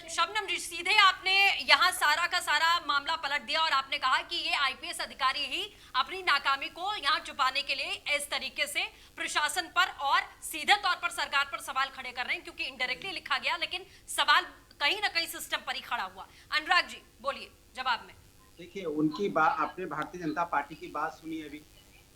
शबनम जी, सीधे आपने यहाँ सारा का सारा मामला पलट दिया और आपने कहा कि ये आईपीएस अधिकारी ही अपनी नाकामी को यहाँ छुपाने के लिए इस तरीके से प्रशासन पर और सीधे तौर पर सरकार पर सवाल खड़े कर रहे हैं, क्योंकि इनडायरेक्टली लिखा गया लेकिन सवाल कहीं ना कहीं सिस्टम पर ही खड़ा हुआ। अनुराग जी बोलिए जवाब में। देखिए, उनकी बात, आपने भारतीय जनता पार्टी की बात सुनी अभी,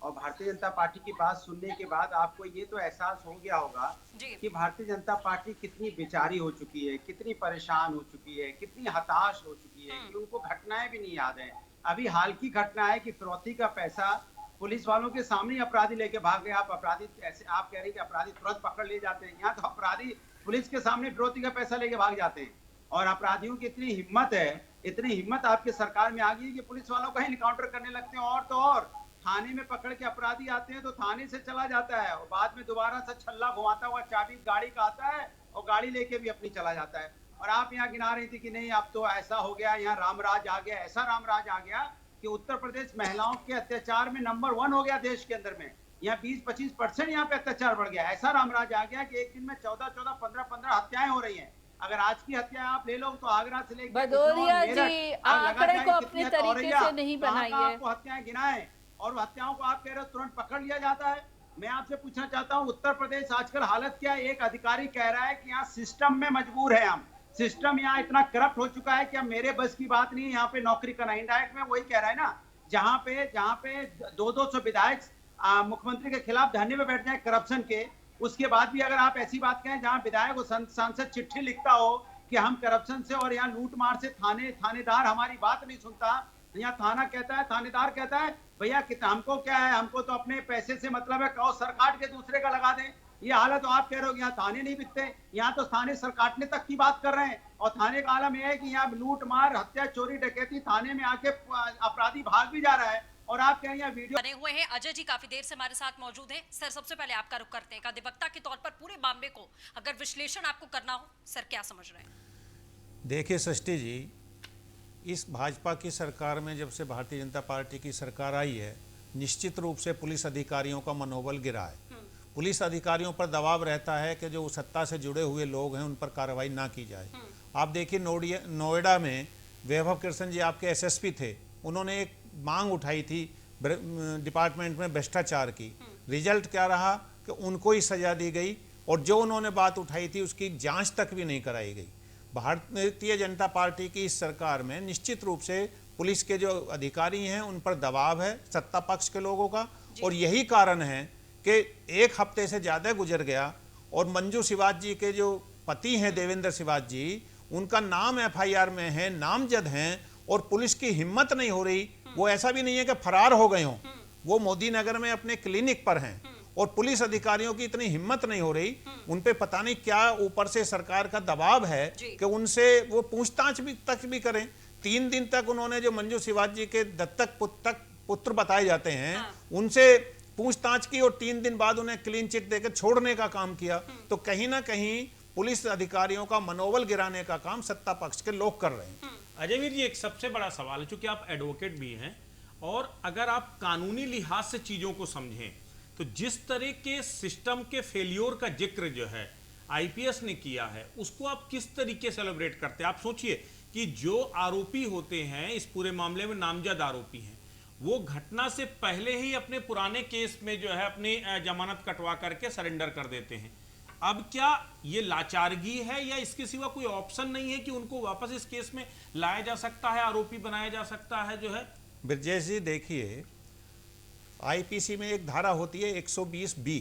और भारतीय जनता पार्टी की बात सुनने के बाद आपको ये तो एहसास हो गया होगा कि भारतीय जनता पार्टी कितनी बेचारी हो चुकी है, कितनी परेशान हो चुकी है, कितनी हताश हो चुकी है कि उनको घटनाएं भी नहीं याद है। अभी हाल की घटना है कि फिरौती का पैसा पुलिस वालों के सामने अपराधी लेके भाग गए। आप अपराधी ऐसे आप कह रहे हैं कि अपराधी तुरंत पकड़ ले जाते हैं, यहाँ तो अपराधी पुलिस के सामने फिरौती का पैसा लेके भाग जाते हैं। और अपराधियों की इतनी हिम्मत है, इतनी हिम्मत आपके सरकार में आ गई कि पुलिस वालों का ही इनकाउंटर करने लगते हैं। और तो और थाने में पकड़ के अपराधी आते हैं तो थाने से चला जाता है और बाद में दोबारा से छल्ला घुमाता हुआ चाबी गाड़ी का आता है और गाड़ी लेके भी अपनी चला जाता है। और आप यहाँ गिना रही थी कि नहीं अब तो ऐसा हो गया, यहाँ रामराज आ गया। ऐसा रामराज आ गया कि उत्तर प्रदेश महिलाओं के अत्याचार में नंबर 1 हो गया देश के अंदर में। यहाँ 20-25% यहाँ पे अत्याचार बढ़ गया। ऐसा रामराज आ गया कि एक दिन में 14-14, 15-15 हत्याएं हो रही हैं। अगर आज की हत्या आप ले लो तो आगरा से लेकर भदौरिया जी आंकड़े को अपनी तरीके से नहीं बनाइए। आपको हत्याएं गिनाएं और हत्याओं को आप कह रहे हो तुरंत पकड़ लिया जाता है। मैं आपसे पूछना चाहता हूं, उत्तर प्रदेश आजकल हालत क्या है? एक अधिकारी कह रहा है कि यहाँ सिस्टम में मजबूर है हम, सिस्टम यहाँ इतना करप्ट हो चुका है कि अब मेरे बस की बात नहीं है यहाँ पे नौकरी करना। इनडायरेक्ट में वही कह रहा है ना, जहाँ पे 200 विधायक मुख्यमंत्री के खिलाफ धरने में बैठ जाए करप्शन के, उसके बाद भी अगर आप ऐसी बात कहें जहाँ विधायक और सांसद चिट्ठी लिखता हो कि हम करप्शन से और यहाँ लूट मार से थानेदार हमारी बात नहीं सुनता, यहाँ थाना कहता है, थानेदार कहता है भैया हमको क्या है, हमको तो अपने पैसे से मतलब है, कहो सर काट के दूसरे का लगा दें। ये हालत तो आप कह रहे हो यहाँ थाने नहीं बिकते, यहाँ तो थाने सर काटने तक की बात कर रहे हैं। और थाने का आलम यह है कि यहाँ लूट मार, हत्या, चोरी, डकैती, थाने में आके अपराधी भाग भी जा रहा है और आप कह रहे हैं वीडियो बने हुए हैं। अजय जी काफी देर से हमारे साथ मौजूद हैं। सर सबसे पहले आपका रुख करते हैं, अधिवक्ता के तौर पर पूरे मामले को अगर विश्लेषण आपको करना हो, सर क्या समझ रहे हैं? देखिए सृष्टि जी, इस भाजपा की सरकार में जब से भारतीय जनता पार्टी की सरकार आई है, निश्चित रूप से पुलिस अधिकारियों का मनोबल गिरा है। पुलिस अधिकारियों पर दबाव रहता है कि जो सत्ता से जुड़े हुए लोग हैं उन पर कार्रवाई ना की जाए। आप देखिए नोएडा में वैभव कृष्ण जी आपके एसएसपी थे, उन्होंने एक मांग उठाई थी डिपार्टमेंट में भ्रष्टाचार की। रिजल्ट क्या रहा कि उनको ही सजा दी गई और जो उन्होंने बात उठाई थी उसकी जांच तक भी नहीं कराई गई। भारतीय जनता पार्टी की इस सरकार में निश्चित रूप से पुलिस के जो अधिकारी हैं उन पर दबाव है सत्ता पक्ष के लोगों का, और यही कारण है कि एक हफ्ते से ज़्यादा गुजर गया और मंजू सिवाज जी के जो पति हैं देवेंद्र सिवाज जी, उनका नाम एफआईआर में है, नामजद हैं, और पुलिस की हिम्मत नहीं हो रही। वो ऐसा भी नहीं है कि फरार हो गए हों, वो मोदी नगर में अपने क्लिनिक पर हैं और पुलिस अधिकारियों की इतनी हिम्मत नहीं हो रही। उन पे पता नहीं क्या ऊपर से सरकार का दबाव है कि उनसे वो पूछताछ तक भी करें। 3 दिन तक उन्होंने जो मंजू सिवाज जी के दत्तक पुत्र बताए जाते हैं उनसे पूछताछ की और 3 दिन बाद उन्हें क्लीन चिट देकर छोड़ने का काम किया। तो कहीं ना कहीं पुलिस अधिकारियों का मनोबल गिराने का काम सत्ता पक्ष के लोग कर रहे हैं। अजयवीर जी, एक सबसे बड़ा सवाल है, चूंकि आप एडवोकेट भी हैं और अगर आप कानूनी लिहाज से चीजों को समझें तो जिस तरह के सिस्टम के फेलियर का जिक्र जो है आईपीएस ने किया है, उसको आप किस तरीके से सेलिब्रेट करते हैं? आप सोचिए कि जो आरोपी होते हैं इस पूरे मामले में, नामजद आरोपी हैं, वो घटना से पहले ही अपने पुराने केस में जो है अपनी जमानत कटवा करके सरेंडर कर देते हैं। अब क्या ये लाचारगी है या इसके सिवा कोई ऑप्शन नहीं है कि उनको वापस इस केस में लाया जा सकता है, आरोपी बनाया जा सकता है जो है? ब्रजेश जी देखिए, आईपीसी में एक धारा होती है 120B,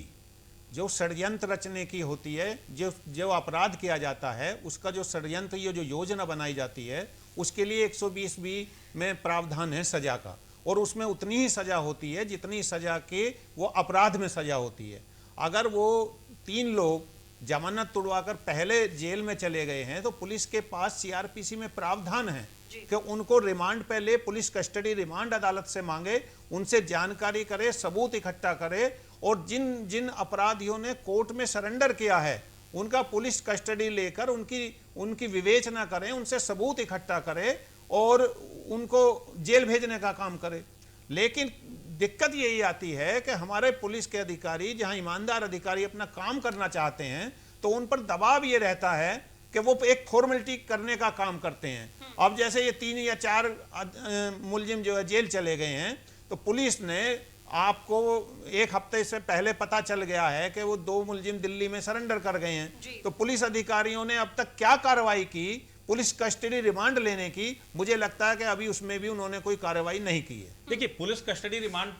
जो षड्यंत्र रचने की होती है, जो जो अपराध किया जाता है, उसका जो षड्यंत्र, ये जो योजना बनाई जाती है, उसके लिए 120B में प्रावधान है सजा का, और उसमें उतनी ही सजा होती है जितनी सजा के वो अपराध में सजा होती है। अगर वो 3 लोग जमानत तुड़वाकर पहले जेल में चले गए हैं तो पुलिस के पास CRPC में प्रावधान है कि उनको रिमांड पे ले, पुलिस कस्टडी रिमांड अदालत से मांगे, उनसे जानकारी करे, सबूत इकट्ठा करे, और जिन जिन अपराधियों ने कोर्ट में सरेंडर किया है उनका पुलिस कस्टडी लेकर उनकी विवेचना करें, उनसे सबूत इकट्ठा करें और उनको जेल भेजने का काम करे। लेकिन दिक्कत यही आती है कि हमारे पुलिस के अधिकारी, जहां ईमानदार अधिकारी अपना काम करना चाहते हैं, तो उन पर दबाव ये रहता है कि वो एक फॉर्मेलिटी करने का काम करते हैं। अब जैसे ये 3 या 4 मुलजिम जो है जेल चले गए हैं, तो पुलिस ने, आपको 1 हफ्ते से पहले पता चल गया है कि वो 2 मुलजिम दिल्ली में सरेंडर कर गए हैं, तो पुलिस अधिकारियों ने अब तक क्या कार्रवाई की पुलिस कस्टडी रिमांड लेने की? मुझे लगता है कि अभी उसमें भी उन्होंने कोई कार्रवाई नहीं की है। देखिए, पुलिस कस्टडी रिमांड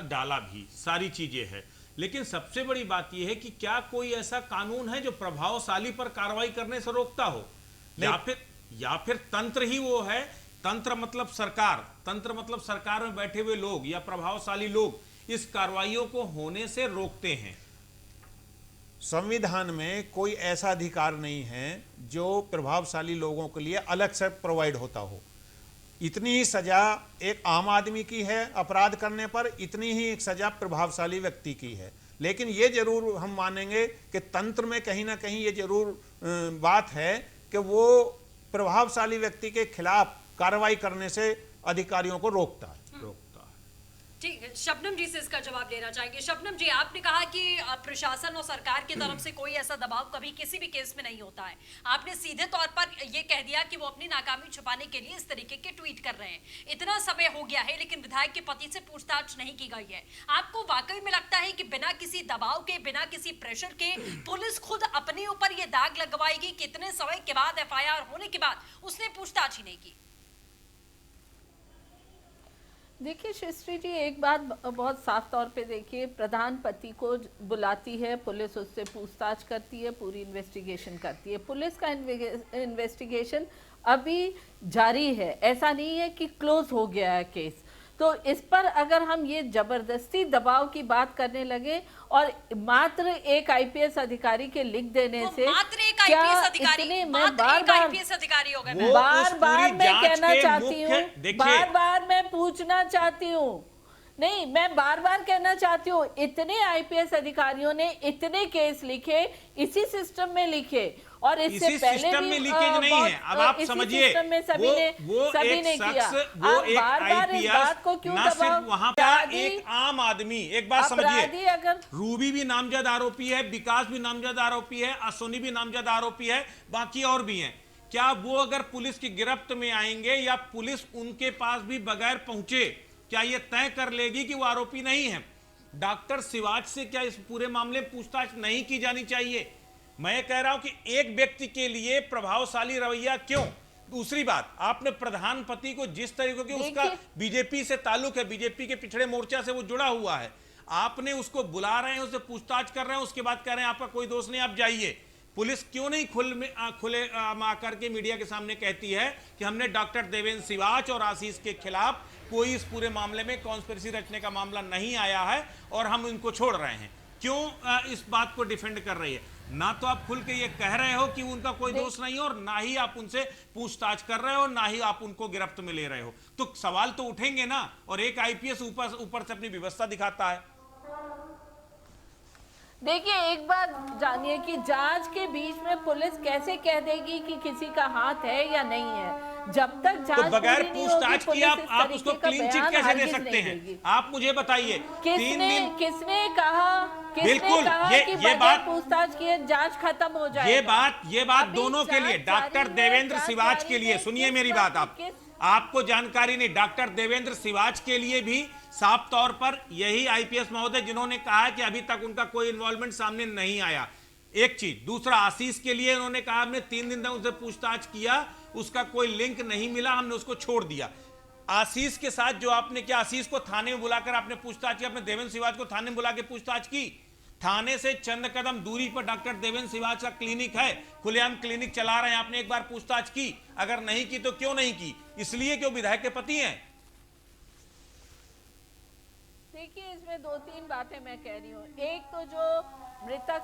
डाला भी, सारी चीजें हैं, लेकिन सबसे बड़ी बात यह है कि क्या कोई ऐसा कानून है जो प्रभावशाली पर कार्रवाई करने से रोकता हो, या फिर तंत्र ही वो है? तंत्र मतलब सरकार, तंत्र मतलब सरकार में बैठे हुए लोग या प्रभावशाली लोग इस कार्रवाइयों को होने से रोकते हैं। संविधान में कोई ऐसा अधिकार नहीं है जो प्रभावशाली लोगों के लिए अलग से प्रोवाइड होता हो। इतनी ही सजा एक आम आदमी की है अपराध करने पर, इतनी ही एक सजा प्रभावशाली व्यक्ति की है। लेकिन ये जरूर हम मानेंगे कि तंत्र में कहीं ना कहीं ये जरूर बात है कि वो प्रभावशाली व्यक्ति के खिलाफ कार्रवाई करने से अधिकारियों को रोकता है। ठीक है, शबनम जी से इसका जवाब लेना चाहेंगे। शबनम जी, आपने कहा कि प्रशासन और सरकार की तरफ से कोई ऐसा दबाव कभी किसी भी केस में नहीं होता है। आपने सीधे तौर पर ये कह दिया कि वो अपनी नाकामी छुपाने के लिए इस तरीके के ट्वीट कर रहे हैं। इतना समय हो गया है लेकिन विधायक के पति से पूछताछ नहीं की गई है। आपको वाकई में लगता है कि बिना किसी दबाव के, बिना किसी प्रेशर के पुलिस खुद अपने ऊपर ये दाग लगवाएगी कि इतने समय के बाद, FIR होने के बाद उसने पूछताछ ही नहीं की? देखिए श्री जी, एक बात बहुत साफ तौर पे देखिए, प्रधान पति को बुलाती है पुलिस, उससे पूछताछ करती है, पूरी इन्वेस्टिगेशन करती है। पुलिस का इन्वेस्टिगेशन अभी जारी है, ऐसा नहीं है कि क्लोज हो गया है केस। तो इस पर अगर हम ये जबरदस्ती दबाव की बात करने लगे और मात्र एक IPS अधिकारी के लिख देने से, मात्र एक IPS अधिकारी, बार-बार मैं कहना चाहती हूँ, बार-बार मैं पूछना चाहती हूँ, नहीं मैं बार-बार कहना चाहती हूँ, इतने IPS अधिकारियों ने इतने केस लिखे, इसी सिस्टम में लिखे, और इससे पहले सिस्टम में लीकेज नहीं है। अब आप समझिए, सभी ने किया। वो एक बार-बार इस बात को क्यों ना सिर्फ वहां पर एक आम आदमी, एक बात समझिए, अगर रूबी भी नामजद आरोपी है, विकास भी नामजद आरोपी है, अश्विनी भी नामजद आरोपी है, बाकी और भी हैं। क्या वो अगर पुलिस की गिरफ्त में आएंगे या पुलिस उनके पास भी बगैर पहुंचे, क्या ये तय कर लेगी कि वो आरोपी नहीं है? डॉक्टर सिवाच से क्या इस पूरे मामले में पूछताछ नहीं की जानी चाहिए? मैं कह रहा हूं कि एक व्यक्ति के लिए प्रभावशाली रवैया क्यों? दूसरी बात, आपने प्रधानपति को जिस तरीके की उसका बीजेपी से ताल्लुक है, बीजेपी के पिछड़े मोर्चा से वो जुड़ा हुआ है, आपने उसको बुला रहे हैं, उससे पूछताछ कर रहे हैं, उसके बाद कह रहे हैं आपका कोई दोष नहीं, आप जाइए। पुलिस क्यों नहीं खुले आकर के मीडिया के सामने कहती है कि हमने डॉक्टर देवेंद्र सिवाच और आशीष के खिलाफ कोई इस पूरे मामले में कॉन्स्पिरेसी रचने का मामला नहीं आया है और हम इनको छोड़ रहे हैं? क्यों इस बात को डिफेंड कर रही है? ना तो आप खुल के ये कह रहे हो कि उनका कोई दोष नहीं है, और ना ही आप उनसे पूछताछ कर रहे हो, ना ही आप उनको गिरफ्त में ले रहे हो। तो सवाल तो उठेंगे ना। और एक IPS ऊपर से अपनी व्यवस्था दिखाता है। देखिए, एक बात जानिए कि जांच के बीच में पुलिस कैसे कह देगी कि किसी का हाथ है या नहीं है? जब तक जांच तो बगैर पूछताछ किए आप उसको क्लीन चिट कैसे दे सकते हैं? आप मुझे बताइए, किसने कहा बिल्कुल ये बात पूछताछ किए जांच खत्म हो जाए? ये बात दोनों के लिए, डॉक्टर देवेंद्र सिवाच के लिए, सुनिए मेरी बात, आपको जानकारी नहीं, डॉक्टर देवेंद्र सिवाच के लिए भी साफ तौर पर यही IPS महोदय जिन्होंने कहा है कि अभी तक उनका कोई इन्वॉल्वमेंट सामने नहीं आया, एक चीज। दूसरा, आशीष के लिए उन्होंने कहा हमने 3 दिन तक उससे पूछताछ किया, उसका कोई लिंक नहीं मिला, हमने उसको छोड़ दिया। आशीष के साथ जो आपने किया, आशीष को थाने में बुलाकर आपने पूछताछ की, आपने देवेंद्र सिवाच को थाने में बुला के पूछताछ की? थाने से चंद कदम दूरी पर डॉक्टर देवेंद्र सिवाच का क्लिनिक है, खुलेआम क्लिनिक चला रहे हैं। आपने एक बार पूछताछ की? अगर नहीं की तो क्यों नहीं की? इसलिए क्यों विधायक के पति हैं? देखिए, इसमें दो तीन बातें मैं कह रही हूँ। एक तो जो मृतक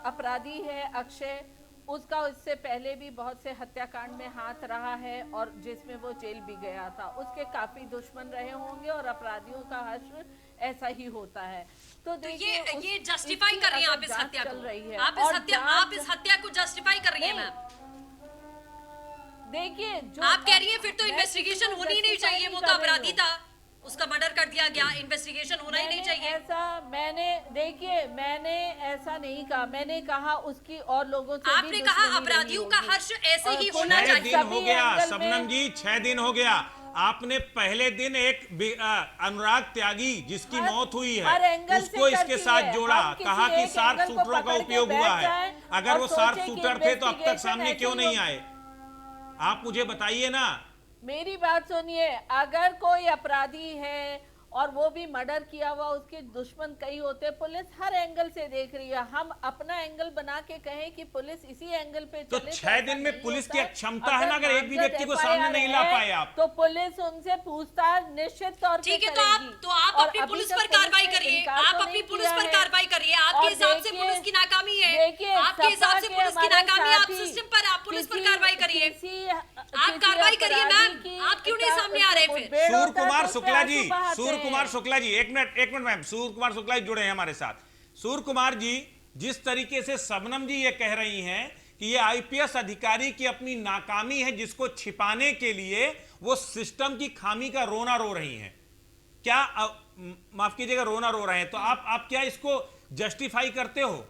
अपराधी है अक्षय, उसका इससे पहले भी बहुत से हत्याकांड में हाथ रहा है और जिसमें वो जेल भी गया था। उसके काफी दुश्मन रहे होंगे और अपराधियों का हश्र ऐसा ही होता है। तो ये जस्टिफाई कर रही हैं आप इस हत्या को? आप इस हत्या को जस्टिफाई कर रही हैं मैम? देखिए, जो आप कह रही हैं फिर तो इन्वेस्टिगेशन होनी ही नहीं चाहिए, वो तो अपराधी था, उसका मर्डर कर दिया गया, इन्वेस्टिगेशन होना ही नहीं चाहिए। मैंने ऐसा नहीं कहा। मैंने कहा उसकी और लोगों से आपने कहा अपराधियों का हर्ष ऐसे ही होना 6 चाहिए। दिन हो गया शबनम जी, 6 दिन हो गया। आपने पहले दिन एक अनुराग त्यागी जिसकी मौत हुई है उसको इसके साथ जोड़ा, कहा कि शार्प शूटरों का उपयोग हुआ है। अगर वो शार्प शूटर थे तो अब तक सामने क्यों नहीं आए? आप मुझे बताइए ना। मेरी बात सुनिए, अगर कोई अपराधी है और वो भी मर्डर किया हुआ, उसके दुश्मन कई होते, पुलिस हर एंगल से देख रही है। हम अपना एंगल बना के कहें कि पुलिस इसी एंगल पे तो चले, 6 दिन में पुलिस की क्षमता है ना, अगर एक भी व्यक्ति को सामने नहीं ला पाए आप, तो पुलिस उनसे पूछताछ निश्चित तौर पे ठीक है। करेगी। तो आप अपनी पुलिस पर कार्रवाई करिए, आप अपनी पुलिस पर कार्रवाई करिए। आपके हिसाब से पुलिस की नाकामी है, आपके हिसाब से पुलिस की नाकामी, आप सिस्टम पर, आप पुलिस पर कार्रवाई करिए, आप कार्रवाई करिए मैम। आप क्यों नहीं सामने आ रहे फिर? सूर्य कुमार शुक्ला जी, सूर्य कुमार शुक्ला जी, एक मिनट मैम, सूर्य कुमार शुक्ला जी जुड़े हैं हमारे साथ। सूर्य कुमार जी, जिस तरीके से शबनम जी ये कह रही हैं कि ये आईपीएस अधिकारी की अपनी नाकामी है, जिसको छिपाने के लिए वो सिस्टम की खामी का रोना रो रही हैं, क्या माफ कीजिएगा, रोना रो रहे हैं, तो आप क्या इसको जस्टिफाई करते हो?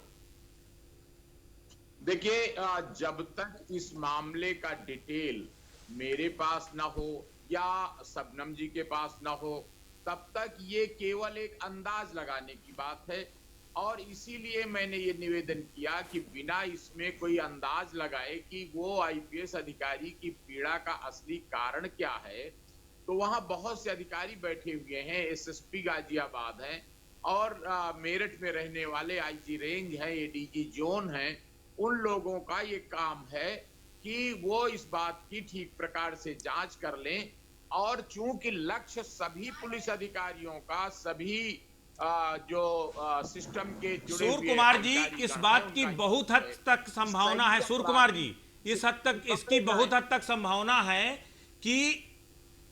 देखिए, जब तक इस मामले का डिटेल मेरे पास ना हो या शबनम जी के पास ना हो, तब तक ये केवल एक अंदाज लगाने की बात है। और इसीलिए मैंने ये निवेदन किया कि बिना इसमें कोई अंदाज लगाए कि वो आईपीएस अधिकारी की पीड़ा का असली कारण क्या है, तो वहां बहुत से अधिकारी बैठे हुए हैं, एसएसपी गाजियाबाद हैं और मेरठ में रहने वाले आईजी रेंज हैं, एडीजी जोन हैं। उन लोगों का ये काम है कि वो इस बात की ठीक प्रकार से जांच कर लें। और चूंकि लक्ष्य सभी पुलिस अधिकारियों का, सभी जो सिस्टम के जुड़े सूर्य कुमार जी, इस बात की बहुत हद तक संभावना है, सूर्य कुमार जी, इस हद तक इसकी बहुत हद तक संभावना है कि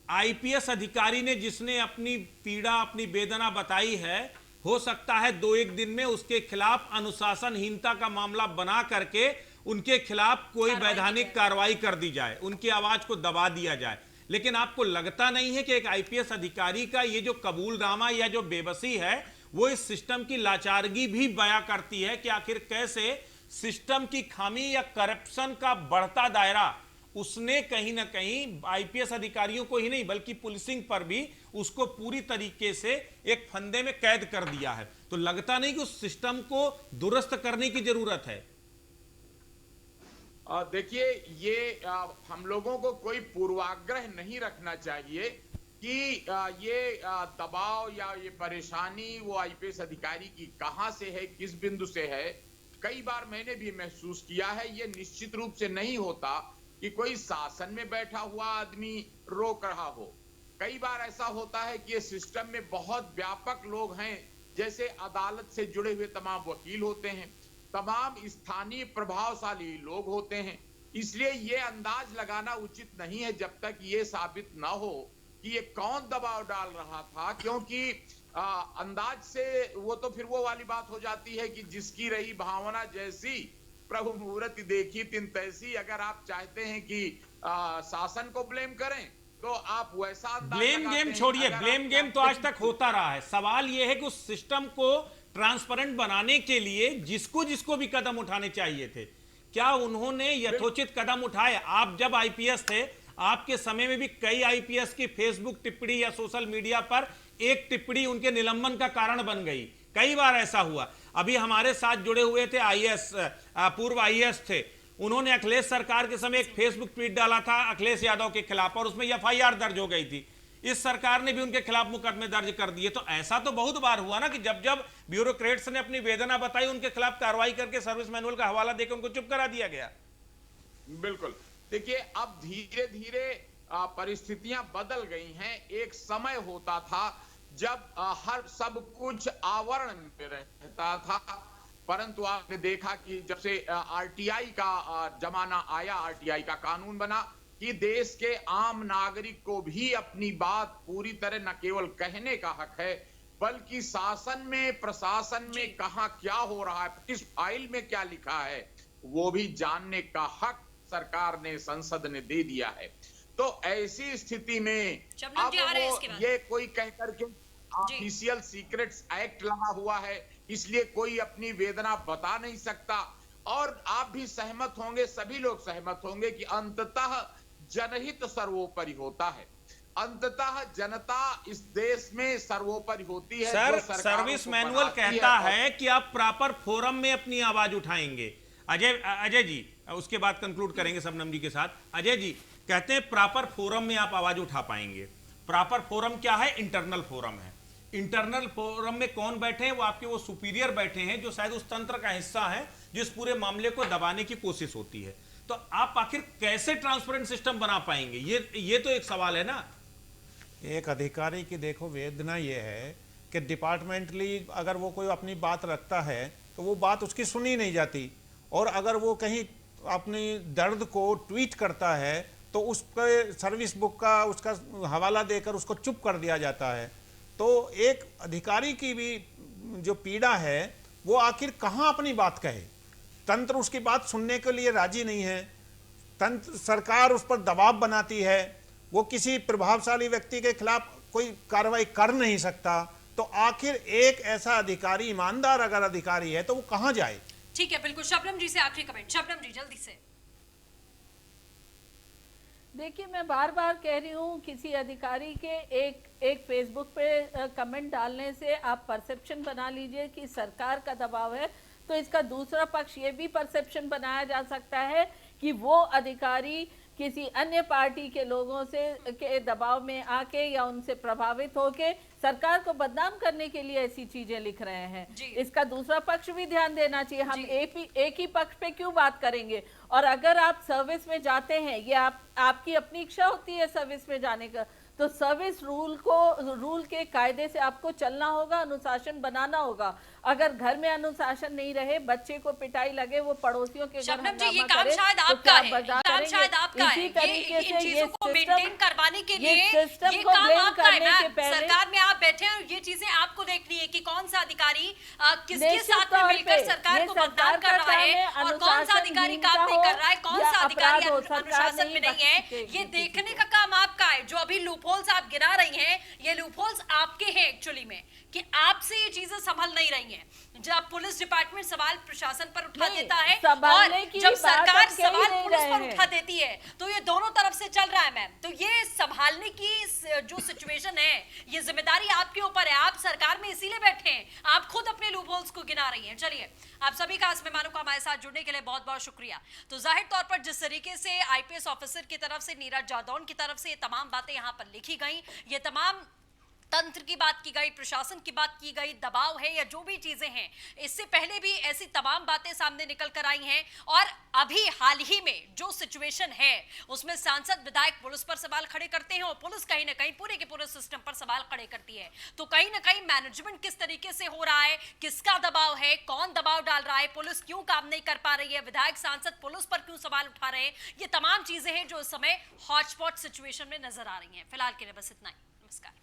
आईपीएस अधिकारी ने जिसने अपनी पीड़ा, अपनी वेदना बताई है, हो सकता है 2-1 दिन में उसके खिलाफ अनुशासनहीनता का मामला बना करके उनके खिलाफ कोई वैधानिक कार्रवाई कर दी जाए, उनकी आवाज को दबा दिया जाए। लेकिन आपको लगता नहीं है कि एक आईपीएस अधिकारी का ये जो कबूलनामा या जो बेबसी है, वो इस सिस्टम की लाचारगी भी बयां करती है कि आखिर कैसे सिस्टम की खामी या करप्शन का बढ़ता दायरा उसने कहीं ना कहीं आईपीएस अधिकारियों को ही नहीं बल्कि पुलिसिंग पर भी उसको पूरी तरीके से एक फंदे में कैद कर दिया है। तो लगता नहीं कि उस सिस्टम को दुरुस्त करने की जरूरत है? देखिए, ये हम लोगों को कोई पूर्वाग्रह नहीं रखना चाहिए कि ये दबाव या ये परेशानी वो आईपीएस अधिकारी की कहां से है, किस बिंदु से है। कई बार मैंने भी महसूस किया है, ये निश्चित रूप से नहीं होता कि कोई शासन में बैठा हुआ आदमी रोक रहा हो। कई बार ऐसा होता है कि ये सिस्टम में बहुत व्यापक लोग हैं, जैसे अदालत से जुड़े हुए तमाम वकील होते हैं, तमाम स्थानीय प्रभावशाली लोग होते हैं। इसलिए ये अंदाज लगाना उचित नहीं है जब तक ये साबित ना हो कि ये कौन दबाव डाल रहा था, क्योंकि अंदाज से वो तो फिर वो वाली बात हो जाती है कि जिसकी रही भावना जैसी प्रभु मुहूर्त देखी तिन तैसी। अगर आप चाहते हैं कि शासन को ब्लेम करें तो आप वैसा ब्लेम गेम छोड़िए, ब्लेम गेम तो आज तक होता रहा है। सवाल यह है कि उस सिस्टम को ट्रांसपेरेंट बनाने के लिए जिसको जिसको भी कदम उठाने चाहिए थे, क्या उन्होंने यथोचित कदम उठाए? आप जब आईपीएस थे, आपके समय में भी कई आईपीएस की फेसबुक टिप्पणी या सोशल मीडिया पर एक टिप्पणी उनके निलंबन का कारण बन गई। कई बार ऐसा हुआ। अभी हमारे साथ जुड़े हुए थे आईएएस, पूर्व आईएएस थे, उन्होंने अखिलेश सरकार के समय एक फेसबुक ट्वीट डाला था अखिलेश यादव के खिलाफ और उसमें एफआईआर दर्ज हो गई थी। इस सरकार ने भी उनके खिलाफ मुकदमे दर्ज कर दिए। तो ऐसा तो बहुत बार हुआ ना कि जब जब ब्यूरोक्रेट्स ने अपनी वेदना बताई, उनके खिलाफ कार्रवाई करके सर्विस मैनुअल का हवाला देकर उनको चुप करा दिया गया। बिल्कुल। देखिए, अब धीरे धीरे परिस्थितियां बदल गई हैं। एक समय होता था जब हर सब कुछ आवरण में रहता था, परंतु आपने देखा कि जब से आरटीआई का जमाना आया, आरटीआई का कानून बना कि देश के आम नागरिक को भी अपनी बात पूरी तरह न केवल कहने का हक है, बल्कि शासन में, प्रशासन में कहां क्या हो रहा है, किस फाइल में क्या लिखा है, वो भी जानने का हक सरकार ने, संसद ने दे दिया है। तो ऐसी स्थिति में अब ये कोई कहकर के ऑफिशियल सीक्रेट्स एक्ट लगा हुआ है, इसलिए कोई अपनी वेदना बता नहीं सकता। और आप भी सहमत होंगे, सभी लोग सहमत होंगे कि अंततः जनहित सर्वोपरि होता है, अंततः जनता इस देश में सर्वोपरि होती है। सर, सर्विस मैनुअल कहता है कि आप प्रॉपर फोरम में अपनी आवाज उठाएंगे। अजय जी, उसके बाद कंक्लूड करेंगे शबनम जी के साथ। अजय जी कहते हैं प्रॉपर फोरम में आप आवाज उठा पाएंगे। प्रॉपर फोरम क्या है? इंटरनल फोरम है। इंटरनल फोरम में कौन बैठे हैं? वो आपके वो सुपीरियर बैठे हैं जो शायद उस तंत्र का हिस्सा है जिस पूरे मामले को दबाने की कोशिश होती है। तो आप आखिर कैसे ट्रांसपेरेंट सिस्टम बना पाएंगे? ये तो एक सवाल है ना। एक अधिकारी की देखो वेदना ये है कि डिपार्टमेंटली अगर वो कोई अपनी बात रखता है तो वो बात उसकी सुनी नहीं जाती, और अगर वो कहीं अपनी दर्द को ट्वीट करता है तो उस पर सर्विस बुक का उसका हवाला देकर उसको चुप कर दिया जाता है। तो एक अधिकारी की भी जो पीड़ा है वो आखिर कहाँ अपनी बात कहे? तंत्र उसकी बात सुनने के लिए राजी नहीं है, तंत्र, सरकार उस पर दबाव बनाती है, वो किसी प्रभावशाली व्यक्ति के खिलाफ कोई कार्रवाई कर नहीं सकता। तो आखिर एक ऐसा अधिकारी, ईमानदार अगर अधिकारी है तो वो कहाँ जाए? ठीक है, बिल्कुल। शबनम जी से आखिरी कमेंट। शबनम जी जल्दी से। देखिए, मैं बार बार कह रही हूँ, किसी अधिकारी के एक फेसबुक पे कमेंट डालने से आप परसेप्शन बना लीजिए कि सरकार का दबाव है, तो इसका दूसरा पक्ष ये भी परसेप्शन बनाया जा सकता है कि वो अधिकारी किसी अन्य पार्टी के लोगों से के दबाव में आके या उनसे प्रभावित होके सरकार को बदनाम करने के लिए ऐसी चीजें लिख रहे हैं। इसका दूसरा पक्ष भी ध्यान देना चाहिए। हम एक ही पक्ष पे क्यों बात करेंगे? और अगर आप सर्विस में जाते हैं, ये आपकी अपनी इच्छा होती है सर्विस में जाने का, तो सर्विस रूल के कायदे से आपको चलना होगा, अनुशासन बनाना होगा। अगर घर में अनुशासन नहीं रहे, बच्चे को पिटाई लगे, वो पड़ोसियों के घर हंगामा करे, ये काम शायद आपका है, काम शायद आपका है। इसी तरीके से ये को मेंटेन करवाने के लिए सिस्टम ये को काम ब्लेम आपका है। करने के पहले सरकार में आप बैठे हैं, ये चीजें आपको देखनी है कि कौन सा अधिकारी किसके साथ में मिलकर सरकार को बदनाम कर रहा है और कौन सा अधिकारी काम नहीं कर रहा है, कौन सा अधिकारी अनुशासन में नहीं है। ये देखने का काम आपका है। जो अभी लूपहोल्स आप गिरा रही हैं, ये लूपहोल्स आपके हैं एक्चुअली में, कि आपसे ये चीजें संभल नहीं रही हैं। जब पुलिस डिपार्टमेंट सवाल प्रशासन पर उठा देता है और जब सरकार सवाल पुलिस पर उठा देती है, तो ये दोनों तरफ से चल रहा है मैम। तो ये संभालने की जो सिचुएशन है, ये जिम्मेदारी आपके ऊपर है। आप सरकार में इसीलिए बैठे हैं, आप खुद अपने लूपहोल्स को गिना रही हैं। चलिए, आप सभी का इस मेहमानों का हमारे साथ जुड़ने के लिए बहुत बहुत शुक्रिया। तो जाहिर तौर पर जिस तरीके से आईपीएस ऑफिसर की तरफ से, नीरज जादौन की तरफ से ये तमाम बातें यहाँ पर लिखी गई, ये तमाम तंत्र की बात की गई, प्रशासन की बात की गई, दबाव है या जो भी चीजें हैं, इससे पहले भी ऐसी तमाम बातें सामने निकल कर आई हैं। और अभी हाल ही में जो सिचुएशन है उसमें सांसद, विधायक पुलिस पर सवाल खड़े करते हैं और पुलिस कहीं ना कहीं पूरे के पूरे सिस्टम पर सवाल खड़े करती है। तो कहीं ना कहीं मैनेजमेंट किस तरीके से हो रहा है, किसका दबाव है, कौन दबाव डाल रहा है, पुलिस क्यों काम नहीं कर पा रही है, विधायक सांसद पुलिस पर क्यों सवाल उठा रहे हैं, ये तमाम चीजें हैं जो इस समय हॉटस्पॉट सिचुएशन में नजर आ रही हैं। फिलहाल के लिए बस इतना ही। नमस्कार।